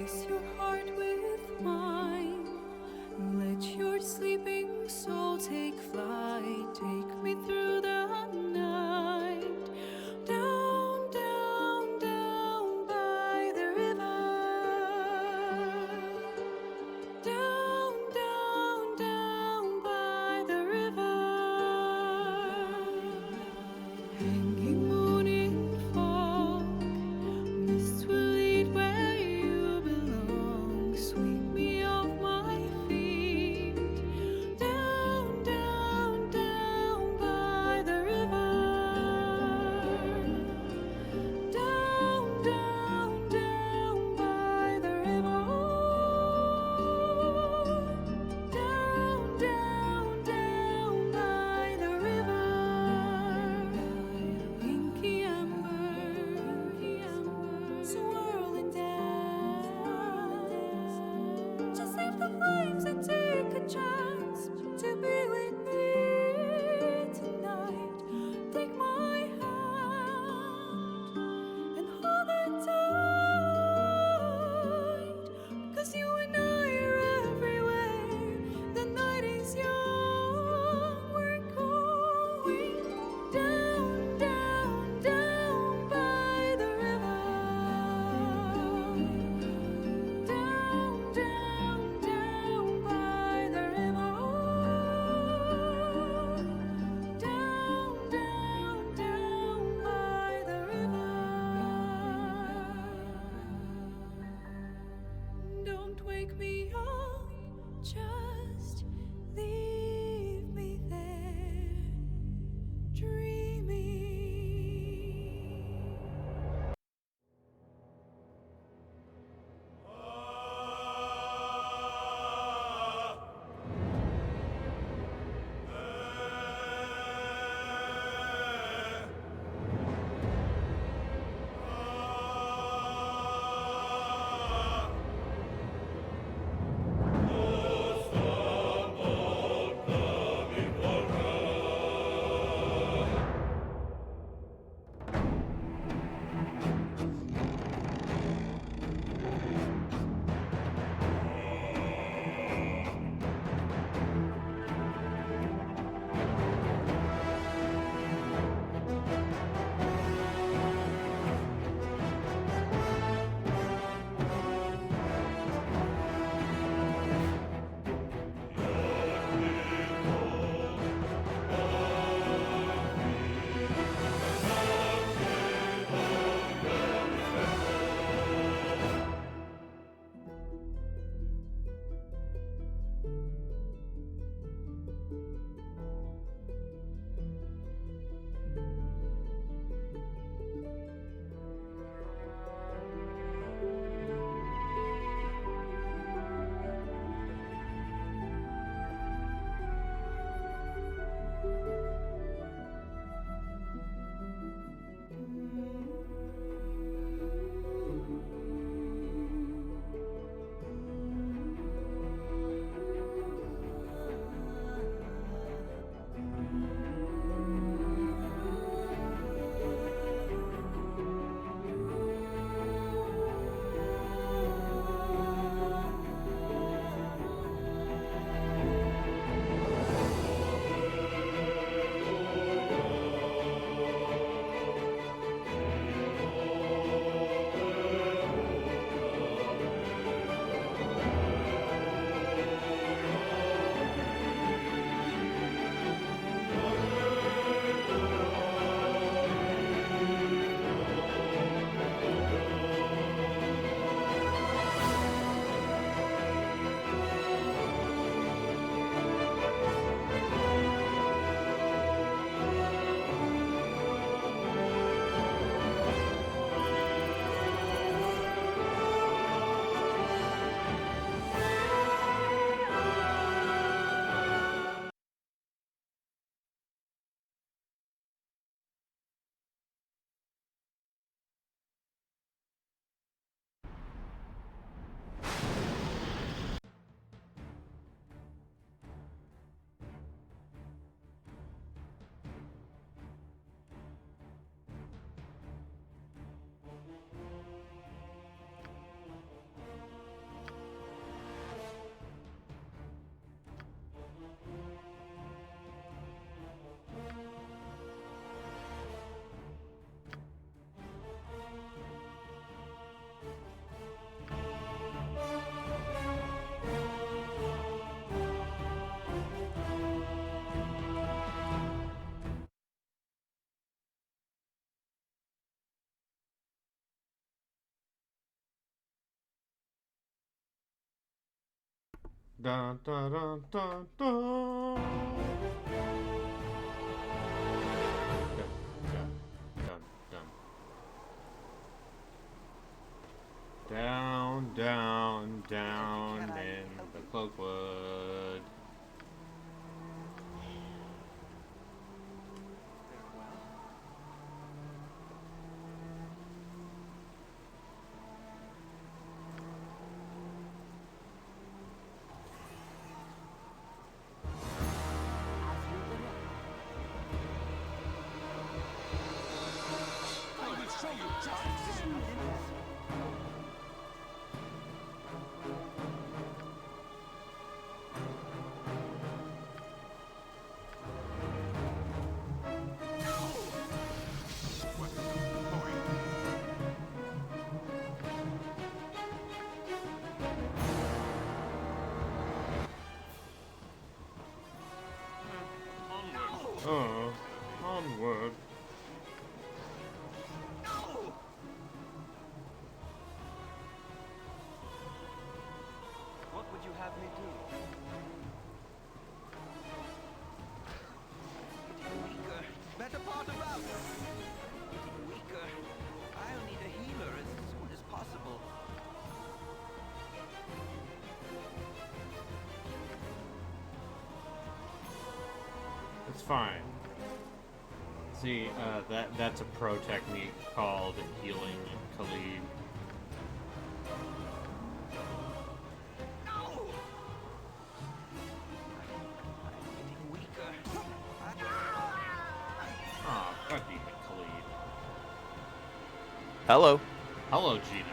Place your heart with mine. Let your sleeping soul take flight. Take me through the night. Down, down, down by the river. Down, down, down by the river. Hanging moon in fog. Mist will lead where you belong. Sweep me off my feet. Down, down, Dun, dun, dun, dun, dun. Dun, dun, dun, dun. Down, down, down in the Cloakwood. Oh, onward. What would you have me do? Getting weaker. Better part around. Getting weaker. I'll need a healer as soon as possible. It's fine. See, that's a pro technique called healing Khalid. No! I'm getting weaker. Oh, God damn it, Khalid. Hello. Hello, Gino.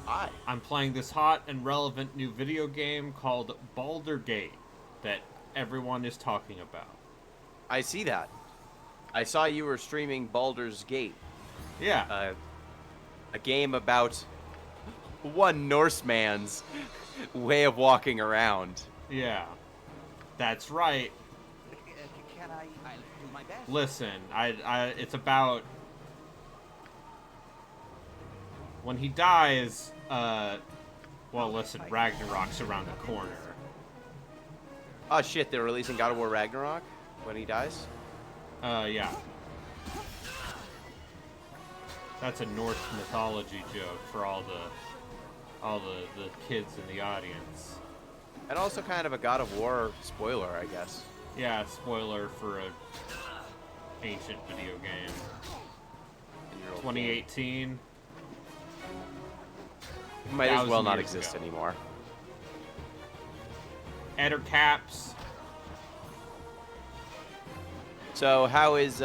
Hi. I'm playing this hot and relevant new video game called Baldur's Gate that everyone is talking about. I see that. I saw you were streaming Baldur's Gate, Yeah. a game about one Norseman's way of walking around. Yeah. That's right. Can I? I'll do my best. Listen, it's about when he dies, well, listen, Ragnarok's around the corner. Oh shit, they're releasing God of War Ragnarok when he dies? Yeah. That's a Norse mythology joke for all the kids in the audience. And also kind of a God of War spoiler, I guess. Yeah, spoiler for a ancient video game. In your old 2018. game. Might as well 1,000 not years exist ago. anymore. Eder caps. So how is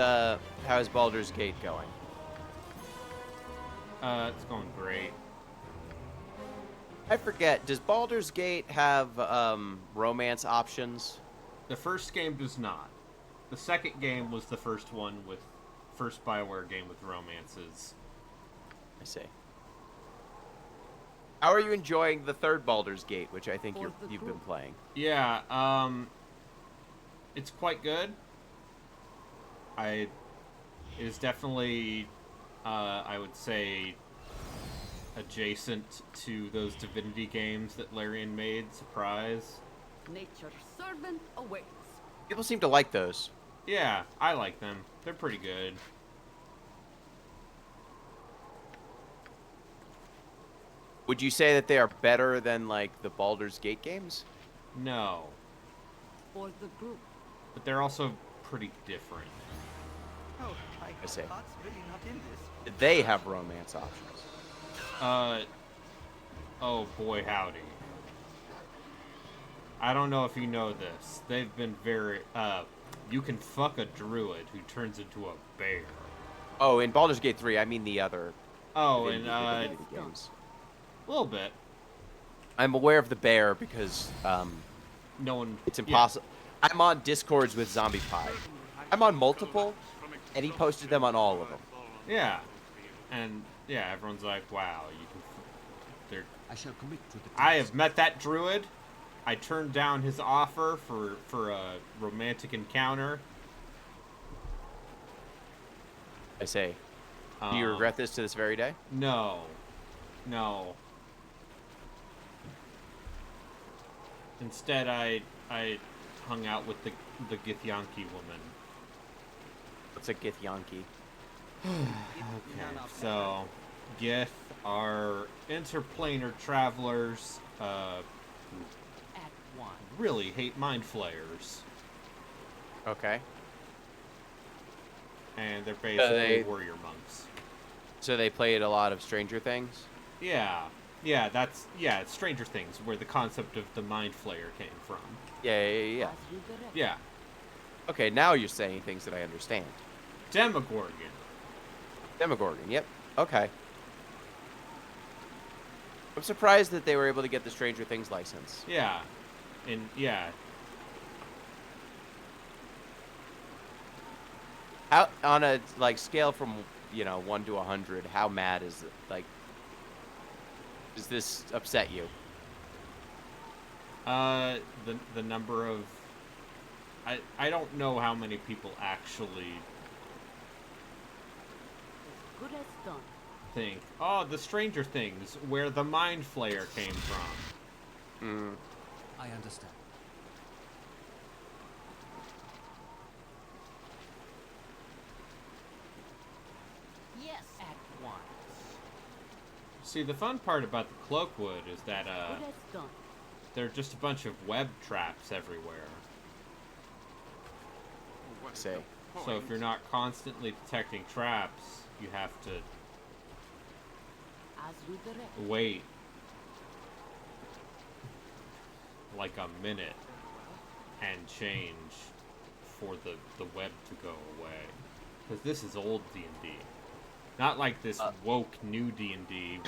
Baldur's Gate going? It's going great. I forget, does Baldur's Gate have romance options? The first game does not. The second game was the first BioWare game with romances. I see. How are you enjoying the third Baldur's Gate, which I think you've been playing? Yeah, it's quite good. It is definitely, I would say, adjacent to those Divinity games that Larian made. Surprise. Nature's servant awaits. People seem to like those. Yeah, I like them. They're pretty good. Would you say that they are better than, like, the Baldur's Gate games? No, For the group. but they're also pretty different. Oh, my I see. heart's really not in this. They have romance options. Oh boy howdy. I don't know if you know this. They've been very, you can fuck a druid who turns into a bear. Oh, in Baldur's Gate 3, I mean the other Oh, Divinity- and, Divinity games. a little bit. I'm aware of the bear because No one... it's impossible. I'm on Discords with Zombie Pie. I'm on multiple, and he posted them on all of them. Yeah. And, yeah, everyone's like, wow, you can... They're... I shall commit to the I have met that druid. I turned down his offer for a romantic encounter. I say. Do you regret this to this very day? No. No. Instead, I hung out with the Githyanki woman. What's a Githyanki? Okay, so Gith are interplanar travelers who Act 1. really hate mind flayers, Okay. and they're basically they- warrior monks. So they played a lot of Stranger Things? Yeah, it's Stranger Things, where the concept of the mind flayer came from. Yeah. As you direct. Yeah, Okay, now you're saying things that I understand. Demogorgon. Demogorgon, yep. Okay. I'm surprised that they were able to get the Stranger Things license. Yeah, and yeah, How, on a scale from 1 to 100, how mad is it? Does this upset you? the number of I don't know how many people actually As good as done. think, oh, the Stranger Things, where the mind flayer came from. I understand. Yes. Act 1. See, the fun part about the Cloakwood is that Good as done. there are just a bunch of web traps everywhere. Say. So if you're not constantly detecting traps, you have to As you direct. wait like a minute and change for the web to go away. Because this is old D&D. Not like this woke new D&D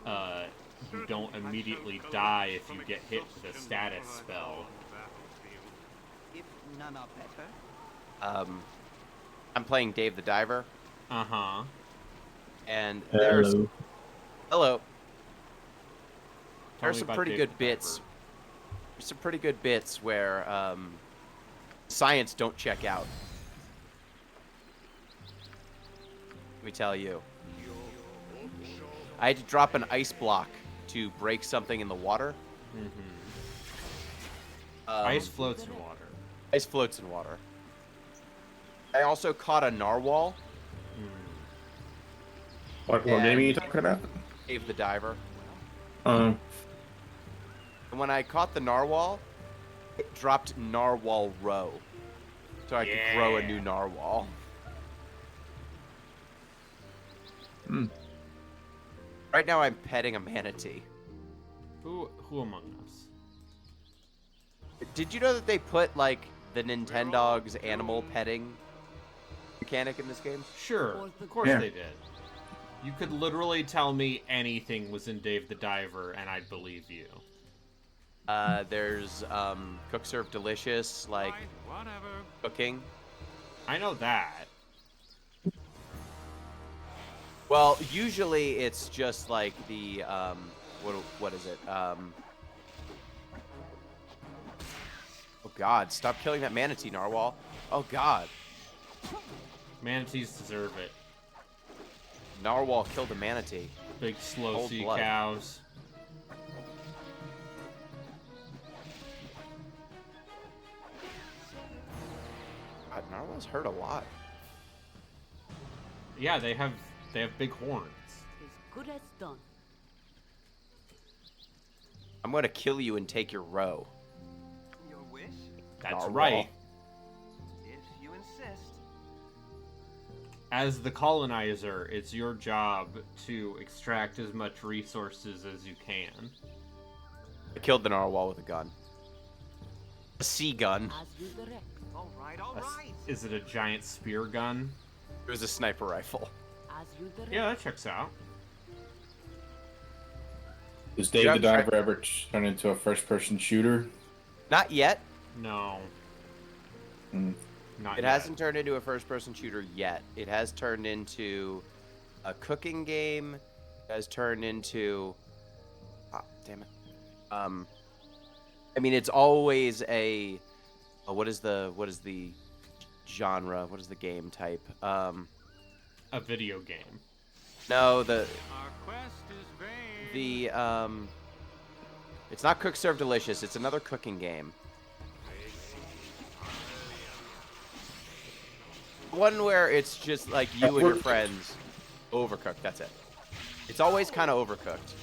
where you don't immediately die if you get hit with a status spell. If none are better, I'm playing Dave the Diver, Uh-huh. and there's Hello. hello. Tell There's me some about pretty Dave good the bits. Diver. There's some pretty good bits where science don't check out. Let me tell you. I had to drop an ice block to break something in the water. Ice floats in water. Ice floats in water. I also caught a narwhal, What game are you talking about? Dave the Diver. Um, And when I caught the narwhal, it dropped narwhal roe. So I could grow a new narwhal. Right now I'm petting a manatee. Who among us? Did you know that they put the Nintendogs animal petting mechanic in this game? Sure, of course Yeah. they did. You could literally tell me anything was in Dave the Diver, and I'd believe you. There's Cook Serve Delicious, cooking. I know that. Well, usually it's just the what is it? Oh God! Stop killing that manatee, narwhal! Oh God! Manatees deserve it. Narwhal killed a manatee. Big slow Cold sea blood. cows. God, narwhals hurt a lot. Yeah, they have big horns. As good as done. I'm gonna kill you and take your roe. your wish, That's Narwhal. right. if you insist. As the colonizer, it's your job to extract as much resources as you can. I killed the narwhal with a gun. A sea gun. As you direct. All right. Is it a giant spear gun? It was a sniper rifle. As you direct. Yeah, that checks out. does Dave Yeah, the Diver ever turn into a first-person shooter? Not yet. No. Mm. Not It yet. hasn't turned into a first-person shooter yet. It has turned into a cooking game. It has turned into... Ah, damn it. I mean, it's always a... what is the genre? What is the game type? A video game. No, It's not Cook Serve Delicious. It's another cooking game. One where it's just like you and your friends. Overcooked. That's it. It's always kind of overcooked.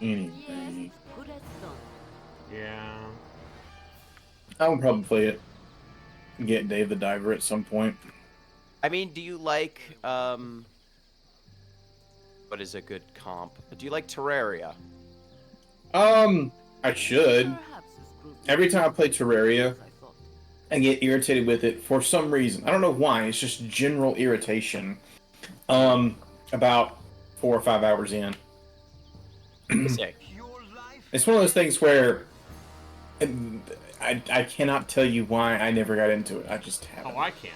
Anyway, Good as done. Yeah. I would probably play it. Get Dave the Diver at some point. I mean, do you like what is a good comp? Do you like Terraria? I should. Perhaps this group Every time I play Terraria, as I thought. I get irritated with it for some reason. I don't know why. It's just general irritation. About 4 or 5 hours in. Sick. Your life It's one of those things where I cannot tell you why I never got into it. I just haven't. Oh, I can.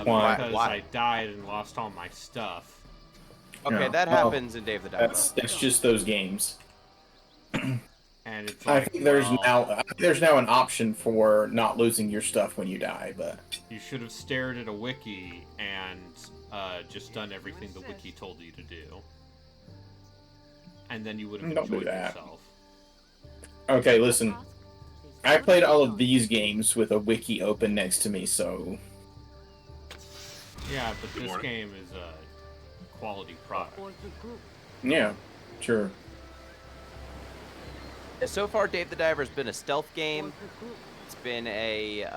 Why? Because Why? I died and lost all my stuff. Okay, Yeah. that Well, happens in Dave the Diver. That's just those games. And it's I like, think there's well, now an option for not losing your stuff when you die, but you should have stared at a wiki and just done everything the wiki told you to do. And then you would have Don't do enjoyed that. yourself. okay, listen. Task is I good played as all of done. these games with a wiki open next to me, so Yeah, but this morning. game is a quality product. For the group. yeah, sure. So far, Dave the Diver's been a stealth For game. the group. It's been a it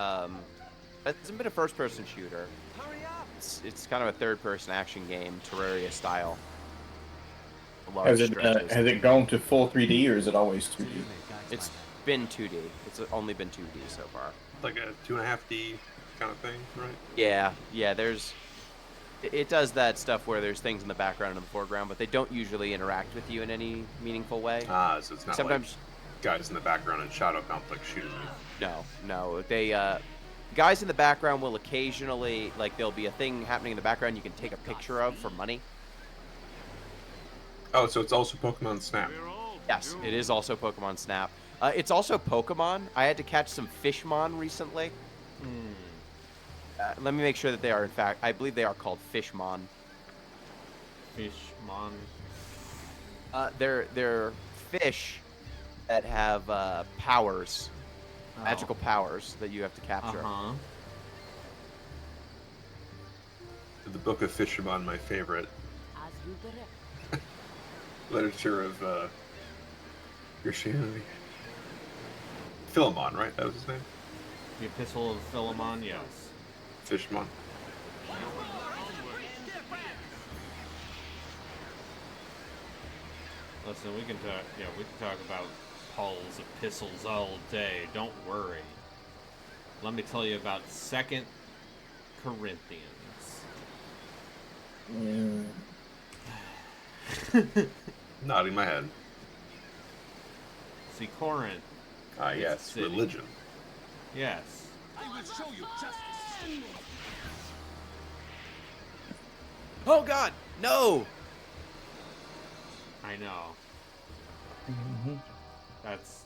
hasn't been a first-person shooter. hurry up. It's kind of a third-person action game, Terraria style. Large Has it stretches. has it gone to full 3D or is it always 2D? It's been 2D. It's only been 2D so far. Like a 2.5D kind of thing, right? Yeah, there's... It does that stuff where there's things in the background and in the foreground, but they don't usually interact with you in any meaningful way. Ah, so it's not Sometimes... like guys in the background in Shadow Complex shooting you. No. They, guys in the background will occasionally, like, there'll be a thing happening in the background you can take a picture of for money. Oh, so it's also Pokemon Snap. Yes, it is also Pokemon Snap. It's also Pokemon. I had to catch some Fishmon recently. Let me make sure that they are, in fact, I believe they are called Fishmon. Fishmon. They're fish that have powers, magical powers that you have to capture. Uh-huh. The Book of Fisherman, my favorite As you direct. literature of Christianity. Philemon, right? That was his name? The Epistle of Philemon, yes. Fishmon. Listen, we can talk about Paul's epistles all day. Don't worry. Let me tell you about 2 Corinthians. Nodding my head. See, Corinth. Ah, It's yes, city. religion. Yes. Oh God, no! I know. That's.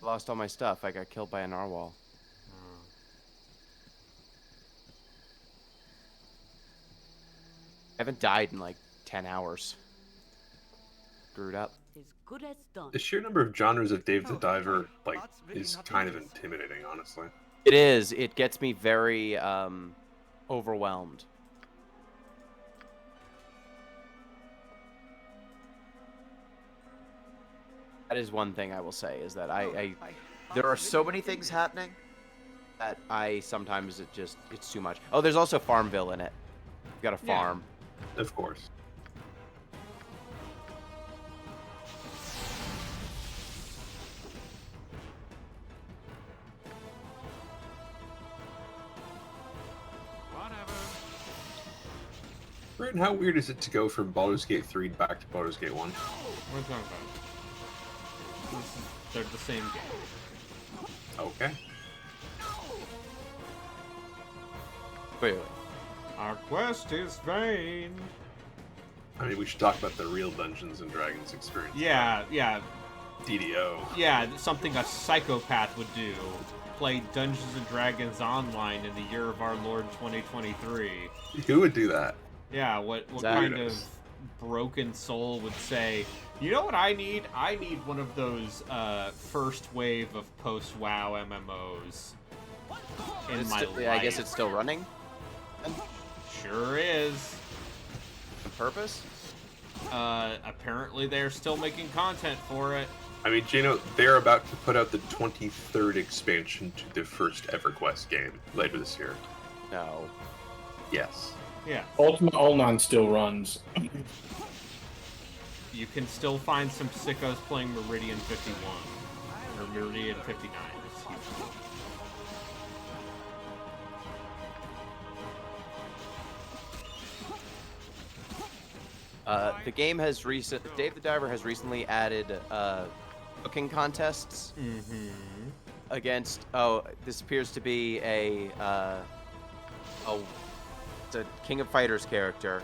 Lost all my stuff. I got killed by a narwhal. I haven't died in like 10 hours. Screwed up. Is good as done. The sheer number of genres of Dave the Diver, like, is kind of intimidating, honestly. It is. It gets me very overwhelmed. That is one thing I will say, is that I there are so many things happening that I sometimes it's too much. Oh, there's also Farmville in it. You got a Yeah. farm. Of course. Right, and how weird is it to go from Baldur's Gate 3 back to Baldur's Gate 1? What are you talking about? They're the same game. Okay. Wait. Our quest is vain. I mean, we should talk about the real Dungeons and Dragons experience. Yeah. DDO. Yeah, something a psychopath would do. Play Dungeons and Dragons online in the year of our Lord 2023. Who would do that? Yeah, what Exactly. kind of broken soul would say, you know what I need? I need one of those first wave of post-WoW MMOs in my life. I guess it's still running. Sure is. On purpose? Apparently they're still making content for it. I mean, Gino, they're about to put out the 23rd expansion to the first EverQuest game later this year. No. Yes. Yeah. Ultimate Online still runs. You can still find some sickos playing Meridian 51. Or Meridian 59, excuse me. The game has Dave the Diver has recently added cooking contests against. Oh, this appears to be it's a King of Fighters character.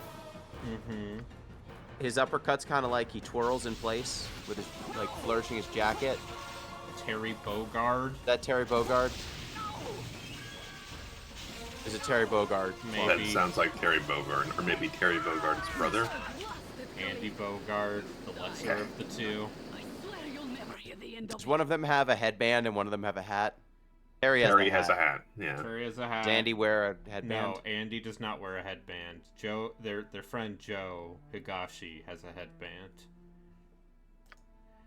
His uppercut's kind of like he twirls in place with his like flourishing his jacket. Terry Bogard. Is that Terry Bogard? Is it Terry Bogard? Maybe. That sounds like Terry Bogard, or maybe Terry Bogard's brother. Andy Bogard, the lesser of the two. Does one of them have a headband and one of them have a hat? Terry has a hat. Yeah. Terry has a hat. Does Andy wear a headband? No, Andy does not wear a headband. Joe, their friend Joe Higashi has a headband.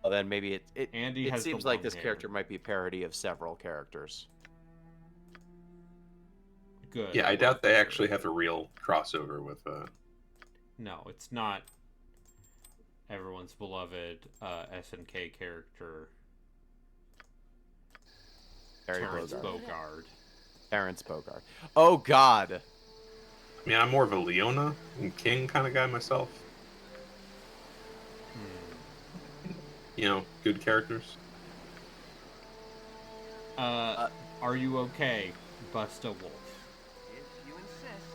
Well, then maybe Andy it has seems the like long this hair. character might be a parody of several characters. Good. Yeah, I doubt they actually have a real crossover with. No, it's not everyone's beloved SNK character Terrence Bogard. Terrence Bogard. Oh God. I mean, I'm more of a Leona and King kind of guy myself. You know, good characters. Are you okay, Busta Wolf? If you insist.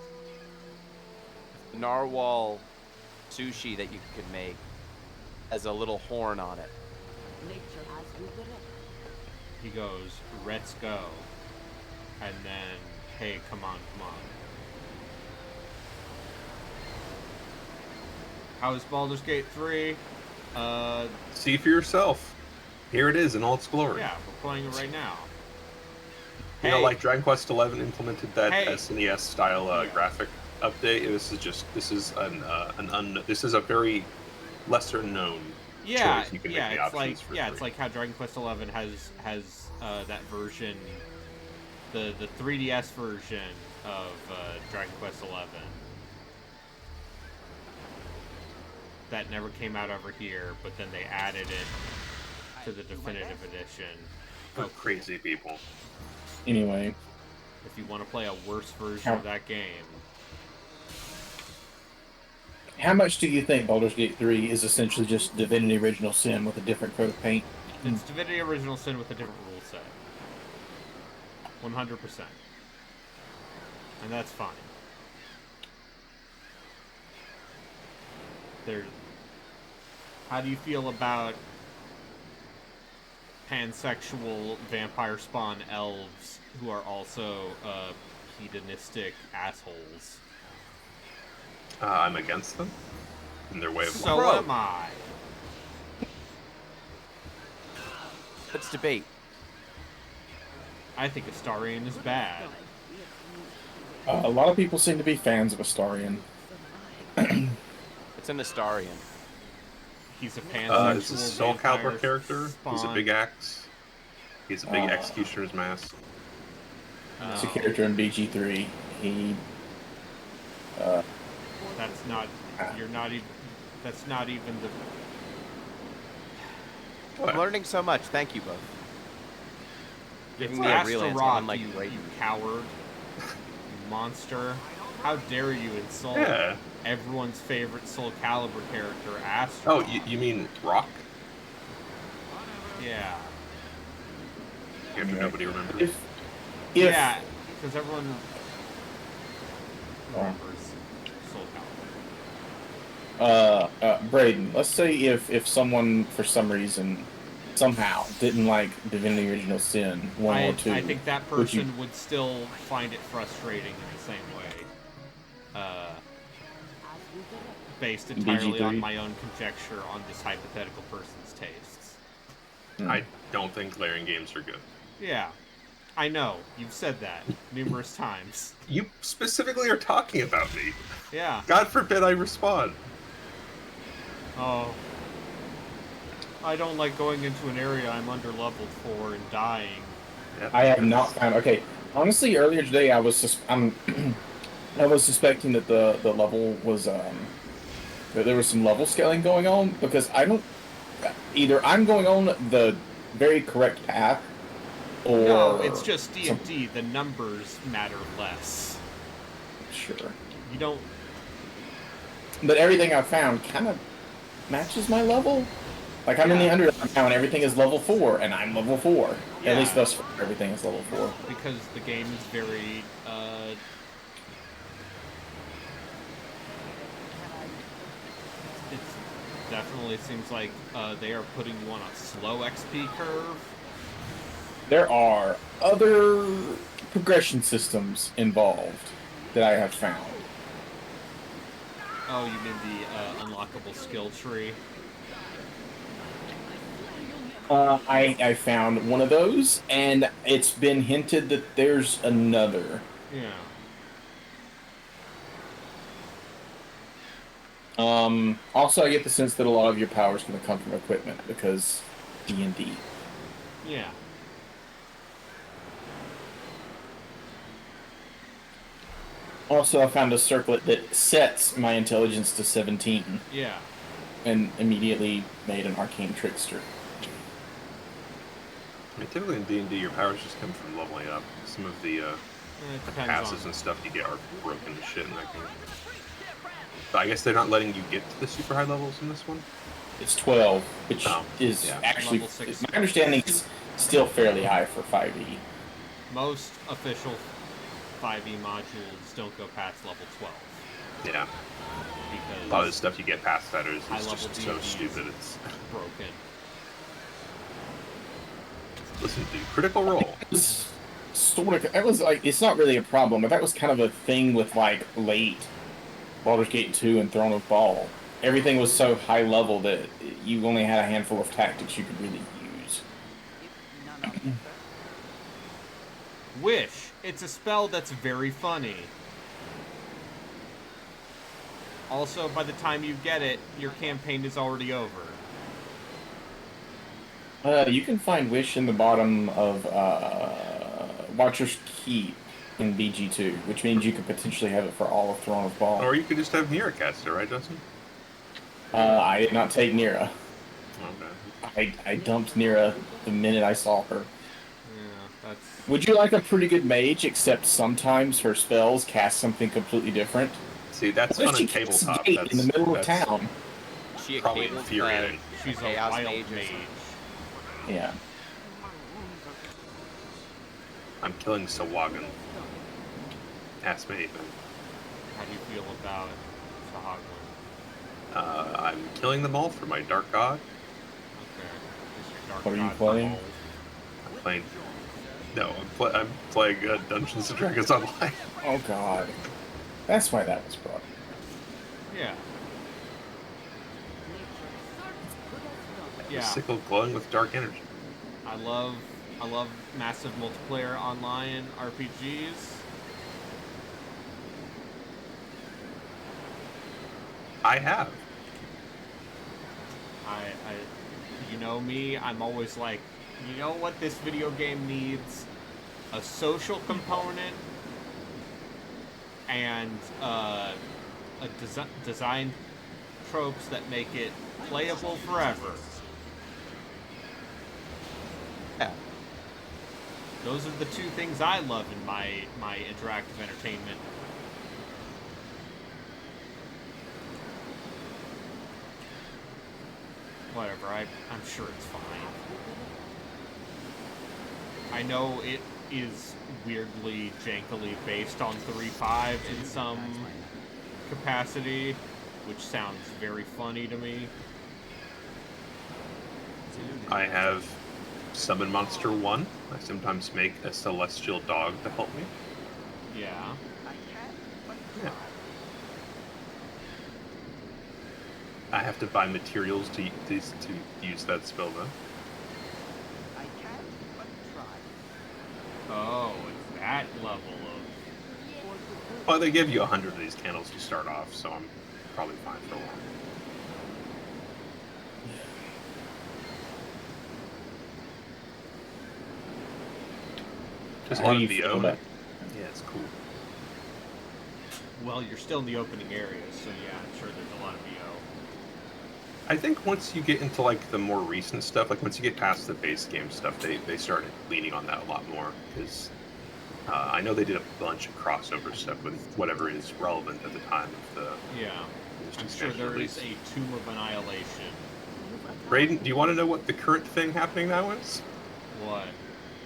Narwhal sushi that you could make has a little horn on it. Nature has you direct. He goes, let's go. And then, hey, come on. How is Baldur's Gate 3? See for yourself. Here it is in all its glory. Yeah, we're playing it right now. You know, like Dragon Quest XI implemented that Hey. SNES style graphic update. This is a very lesser known choice. You can make the it's options like for it's free. like how Dragon Quest XI has that version, the 3DS version of Dragon Quest XI that never came out over here, but then they added it to the definitive edition. For crazy people. Anyway, If you want to play a worse version of that game, how much do you think Baldur's Gate 3 is essentially just Divinity Original Sin with a different coat of paint? it's Divinity Original Sin with a different rule set. 100%. And that's fine. How do you feel about pansexual vampire spawn elves who are also hedonistic assholes? I'm against them in their way of life. So Bro. am I. Let's debate. I think Astarion is bad. A lot of people seem to be fans of Astarion. It's an Astarion. He's a pansexual It's a Soul Calibur vampire character. He's a spawn. big axe. He's a big executioner's mask. It's a character in BG3. He. That's not. You're not even. That's not even the. I'm learning so much. Thank you both. It's Giving me a real answer, Astaroth, unlike you Brayden. coward, you monster! How dare you insult Yeah. everyone's favorite Soul Calibur character, Astaroth? Oh, you mean Rock? Yeah. Character nobody remembers. If Yeah, because everyone remembers Soul Calibur. Braden, let's say if someone for some reason somehow didn't like Divinity Original Sin 1 or 2. I think that which you- person would still find it frustrating in the same way. Based entirely on BG3. my own conjecture on this hypothetical person's tastes. I don't think layering games are good. Yeah, I know. You've said that numerous times. You specifically are talking about me. Yeah. God forbid I respond. Oh. I don't like going into an area I'm under-leveled for and dying. Yep. I have not found. Okay, honestly, earlier today I was I was suspecting that the level was that there was some level scaling going on because I don't either I'm going on the very correct path or No, it's just D&D. The numbers matter less. Sure. You don't... But everything I found kind of matches my level. Like I'm in the Underdark now, and everything is level 4, and I'm level 4. Yeah. At least thus far, everything is level 4. Because the game is very, it definitely seems like they are putting you on a slow XP curve. There are other progression systems involved that I have found. Oh, you mean the unlockable skill tree? I found one of those, and it's been hinted that there's another. Yeah. Also, I get the sense that a lot of your power is going to come from equipment because D&D. Yeah. Also, I found a circlet that sets my intelligence to 17, Yeah. and immediately made an arcane trickster. I mean, typically in D&D, your powers just come from leveling up. Some of the It depends passes on... and stuff you get are broken to shit in that game. But I guess they're not letting you get to the super high levels in this one? It's 12, which is yeah. actually, Level 6. my understanding is still fairly high for 5e. Most official 5e modules don't go past level 12. Yeah. Because A lot of the stuff you get past that is high-level just so D&D is stupid. It's broken. listen, dude, Critical Role. It's sort of, that was like, it's not really a problem, but that was kind of a thing with like late Baldur's Gate 2 and Throne of Ball. Everything was so high level that you only had a handful of tactics you could really use. Wish. It's a spell that's very funny. Also, by the time you get it, your campaign is already over. You can find Wish in the bottom of Watcher's Keep in BG2, which means you could potentially have it for all of Throne of Ball. Or you could just have Nira cast it, right, Justin? I did not take Nira. Okay. I dumped Nira the minute I saw her. Yeah, that's... Would you like a pretty good mage, except sometimes her spells cast something completely different? See, that's What fun if in she casts a tabletop. gate That's in the middle of that's town? She a probably cable, infuriating. She's a Chaos wild mage or mage. something. Yeah. I'm killing Sawagan. Ask me, but How do you feel about Sahagwin? I'm killing them all for my Dark God. Okay. Is your Dark What are you God playing? evolved? I'm playing. No, I'm playing Dungeons and Dragons Online. Oh god. That's why that was brought. Yeah. Yeah. Sickle glowing with dark energy. I love massive multiplayer online RPGs. I have. You know me, I'm always like, you know what this video game needs? A social component and design tropes that make it playable forever. Yeah. Those are the two things I love in my interactive entertainment. Whatever, I'm sure it's fine. I know it is weirdly, jankily based on 3.5 in some capacity, which sounds very funny to me. I have Summon Monster 1. I sometimes make a celestial dog to help me. Yeah. I can but Yeah. try. I have to buy materials to use that spell, though. I can but try. Oh, it's that level of. Well, they give you 100 of these candles to start off, so I'm probably fine for a while. Just How do on you the feel own. about- Yeah, it's cool. Well, you're still in the opening area, so yeah, I'm sure there's a lot of VO. I think once you get into like the more recent stuff, like once you get past the base game stuff, they started leaning on that a lot more because I know they did a bunch of crossover stuff with whatever is relevant at the time of the. Yeah. I'm sure expansion there release. is a Tomb of Annihilation. Raiden, do you want to know what the current thing happening now is? What?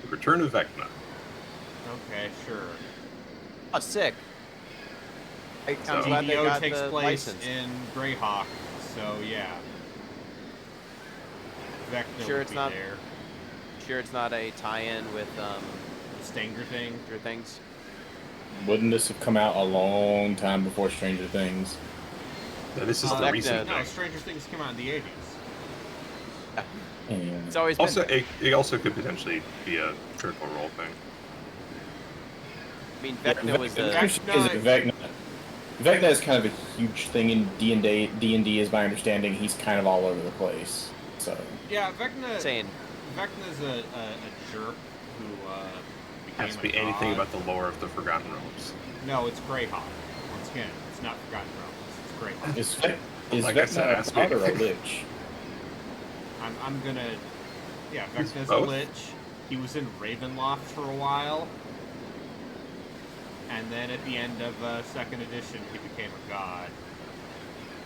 The Return of Vecna. Okay, sure. Oh, sick. I'm So- glad they DDO got takes the place license. in Greyhawk, so yeah. Vecna Sure would it's be not- there. Sure, it's not a tie-in with The Stanger thing. your things. Wouldn't this have come out a long time before Stranger Things? Yeah, this is the Vecna- recent No, thing. Stranger Things came out in the 80s. And It's always been. Also, it also could potentially be a Critical Role thing. I mean, Vecna was the. Vecna is kind of a huge thing in D&D, is my understanding. He's kind of all over the place. So Yeah, Vecna. saying Vecna's a jerk who became Has to a be anything god. about the lore of the Forgotten Realms. No, it's Greyhawk. Once again, it's not Forgotten Realms. It's Greyhawk. is Like I said, Vecna ask a god me. or a lich? I'm gonna. Yeah, He's Vecna's a both. lich. He was in Ravenloft for a while. And then at the end of second edition, he became a god.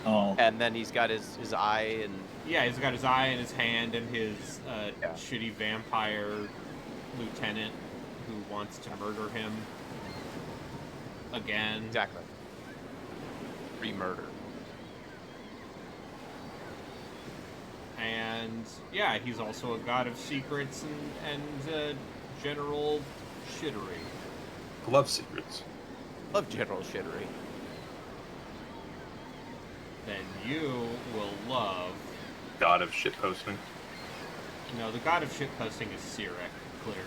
Oh, and then he's got his eye and Yeah, he's got his eye in his hand and his Yeah. shitty vampire lieutenant who wants to murder him again. exactly re-murder. And yeah, he's also a god of secrets and general shittery. Glove secrets. Love General Shittery. Then you will love. God of shitposting. No, the god of shitposting is Sirik, clearly.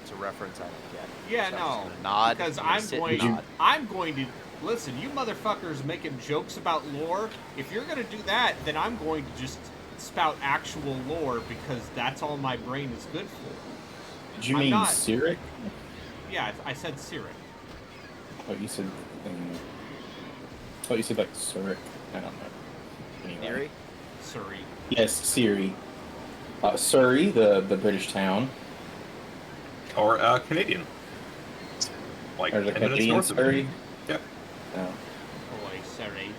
It's a reference I don't get. Yeah, So I'm no, just gonna nod. because I'm gonna I'm sit and going to. nod. I'm going to listen. You motherfuckers making jokes about lore. If you're gonna do that, then I'm going to just spout actual lore because that's all my brain is good for. did you I'm mean not- Sirik? Yeah, I said Sirik. Oh, you said. Oh, you said like Sirik. I don't know. Anyway. Theory? Surrey. Yes, Siri. Surrey, the British town. Or Canadian. Like Or the 10 minutes Canadian north of Surrey. me. Yep. No. Boy, Surrey.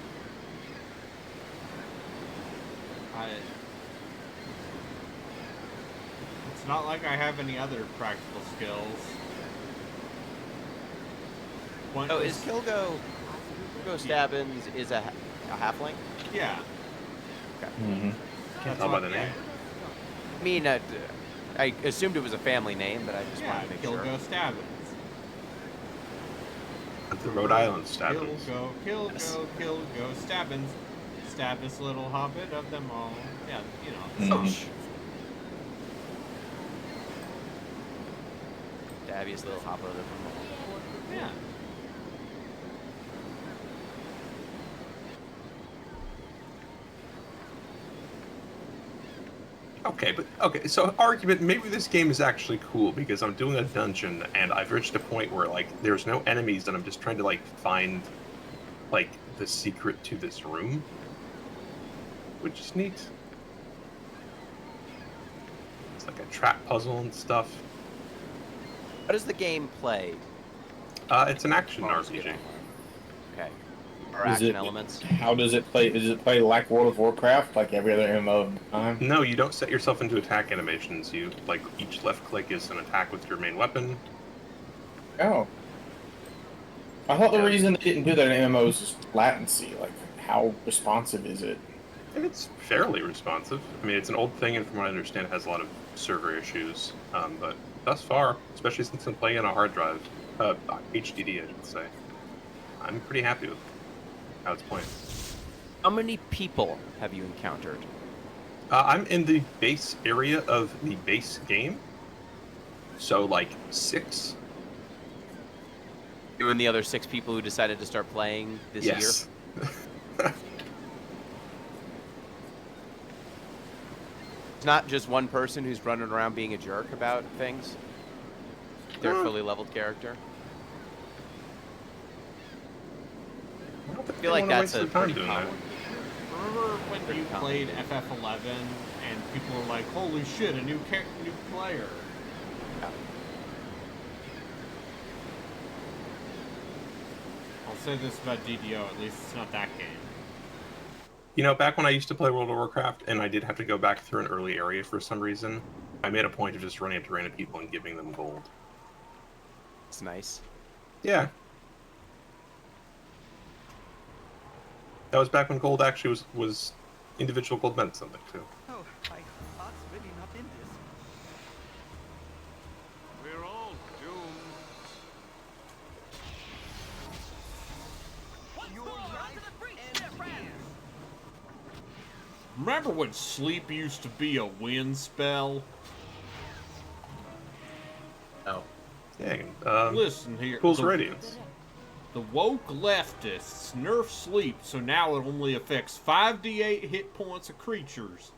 It's not like I have any other practical skills. One Oh, is Killgo Stabbins is a halfling? Yeah. Mm-hmm. Can't tell by the name. I mean, I assumed it was a family name, but I just Yeah, wanted to make Killgo sure. Stabbins. At the Rhode Island Stabbins. Killgo, Yes. Killgo, Stabbins. Stabbins, little hobbit of them all. Yeah, you know. Mhm. such. Dabbiest little hopper of them all. Yeah. Okay, so argument, maybe this game is actually cool because I'm doing a dungeon and I've reached a point where like there's no enemies and I'm just trying to like find like the secret to this room. Which is neat. It's like a trap puzzle and stuff. How does the game play? It's an action RPG. Okay. Or Is action it- elements? How does it play? Does it play like World of Warcraft, like every other MMO of the time? No, you don't set yourself into attack animations. You like each left click is an attack with your main weapon. Oh. I thought the Yeah. reason they didn't do that in MMOs is latency. Like, how responsive is it? And it's fairly responsive. I mean, it's an old thing, and from what I understand, it has a lot of server issues. But thus far, especially since I'm playing on a hard drive, HDD, I should say, I'm pretty happy with how it's playing. How many people have you encountered? I'm in the base area of the base game, so like 6. You and the other 6 people who decided to start playing this year? Yes. It's not just one person who's running around being a jerk about things? Their fully leveled character? I feel like that's a pretty doing common that. one. Remember when Pretty you common. played FF11 and people were like, "Holy shit, a new player." Yeah. I'll say this about GDO, at least it's not that game. You know, back when I used to play World of Warcraft, and I did have to go back through an early area for some reason, I made a point of just running up to random people and giving them gold. It's nice. Yeah. That was back when gold actually was individual gold meant something too. Oh, my heart's really not in this. We're all doomed. Your life ends here. Remember when sleep used to be a win spell? Oh. Dang. Listen here. Fool's the- Radiance. The woke leftists nerf sleep, so now it only affects 5d8 hit points of creatures.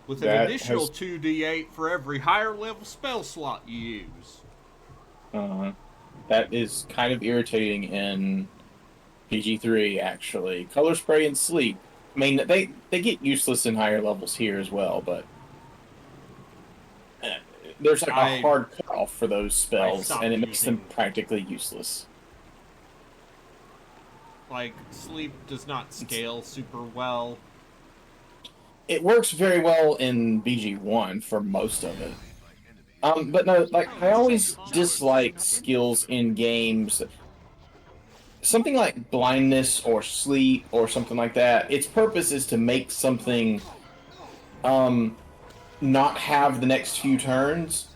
With an That additional has- 2d8 for every higher level spell slot you use. That is kind of irritating in PG3, actually. Color spray and sleep. I mean, they get useless in higher levels here as well, but there's like I- a hard cutoff for those spells, stopped and it makes them using- practically useless. Like, sleep does not scale super well. It works very well in BG1 for most of it. But no, like, I always dislike skills in games. Something like blindness or sleep or something like that, its purpose is to make something not have the next few turns.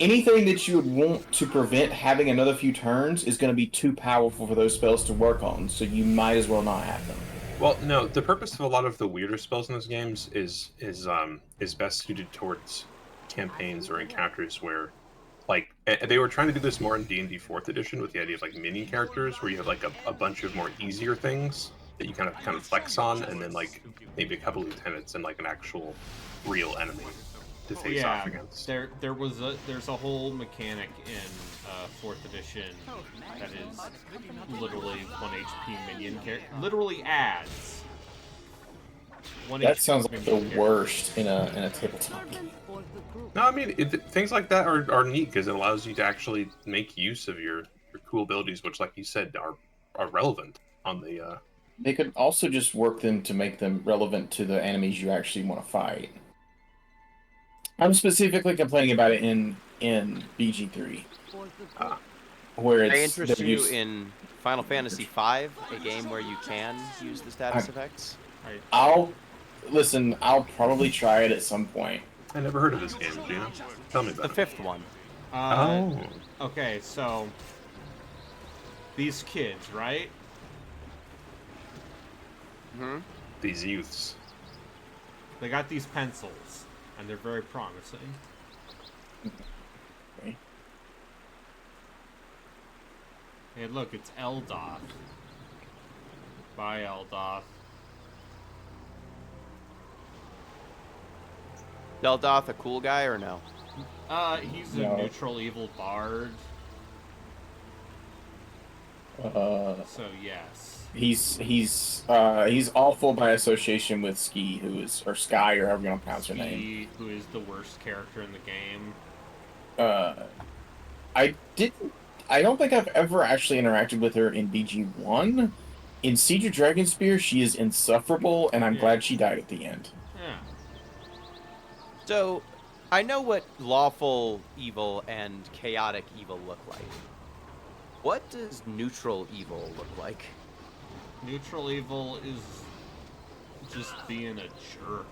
Anything that you would want to prevent having another few turns is going to be too powerful for those spells to work on, so you might as well not have them. Well, no, the purpose of a lot of the weirder spells in those games is best suited towards campaigns or encounters where, like, they were trying to do this more in D&D 4th edition with the idea of like mini characters, where you have like a bunch of more easier things that you kind of flex on, and then like maybe a couple lieutenants and like an actual real enemy to face off against. There's a whole mechanic in 4th edition that is literally 1 HP minion character. Literally adds 1 That HP sounds like the minion character. worst in a tabletop game. For the group. No, I mean things like that are neat because it allows you to actually make use of your cool abilities, which, like you said, are relevant on the. They could also just work them to make them relevant to the enemies you actually want to fight. I'm specifically complaining about it in BG3, For the group. where I it's interest they're you used- in Final Fantasy V, a game where you can use the status effects? I'll probably try it at some point. I never heard of this game, Gina. Tell me The about it. 5th one. Okay, so these kids, right? Hmm? These youths. They got these pencils, and they're very promising. Okay. Hey, look, it's Eldoth. Bye, Eldoth. Deldoth a cool guy or no? He's a No. neutral evil bard, so yes. He's awful by association with Ski, or Sky, or however you want to pronounce her name. He, who is the worst character in the game. I don't think I've ever actually interacted with her in BG1. In Siege of Dragonspear, she is insufferable, and I'm Yeah. glad she died at the end. Yeah. So, I know what lawful evil and chaotic evil look like. What does neutral evil look like? Neutral evil is just being a jerk.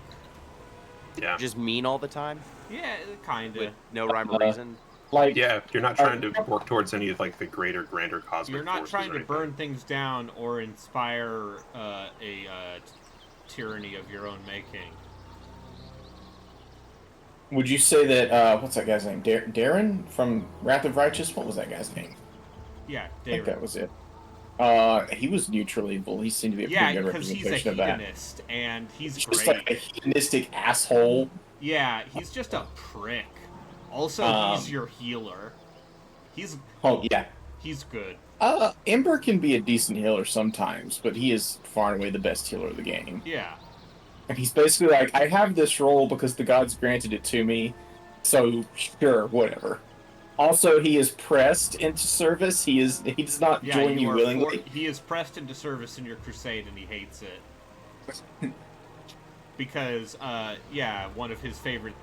Yeah. Just mean all the time Yeah, kinda. with no rhyme or reason. Like, Yeah, you're not trying to work towards any of like the grander cosmic You're not forces trying or to anything. burn things down or inspire a tyranny of your own making. would you say that what's that guy's name? Darren from Wrath of Righteous? What was that guy's name? Yeah, I think Darren. that was it. He was neutral evil. He seemed to be a pretty Yeah, good because he's a representation of that. hedonist, and he's He's great. just like a hedonistic asshole. Yeah, he's just a prick. Also, he's your healer. Oh yeah. He's good. Ember can be a decent healer sometimes, but he is far and away the best healer of the game. Yeah. And he's basically like, I have this role because the gods granted it to me, so sure, whatever. Also, he is pressed into service. He does not Yeah, join you willingly. he is pressed into service in your crusade, and he hates it. Because, one of his favorite...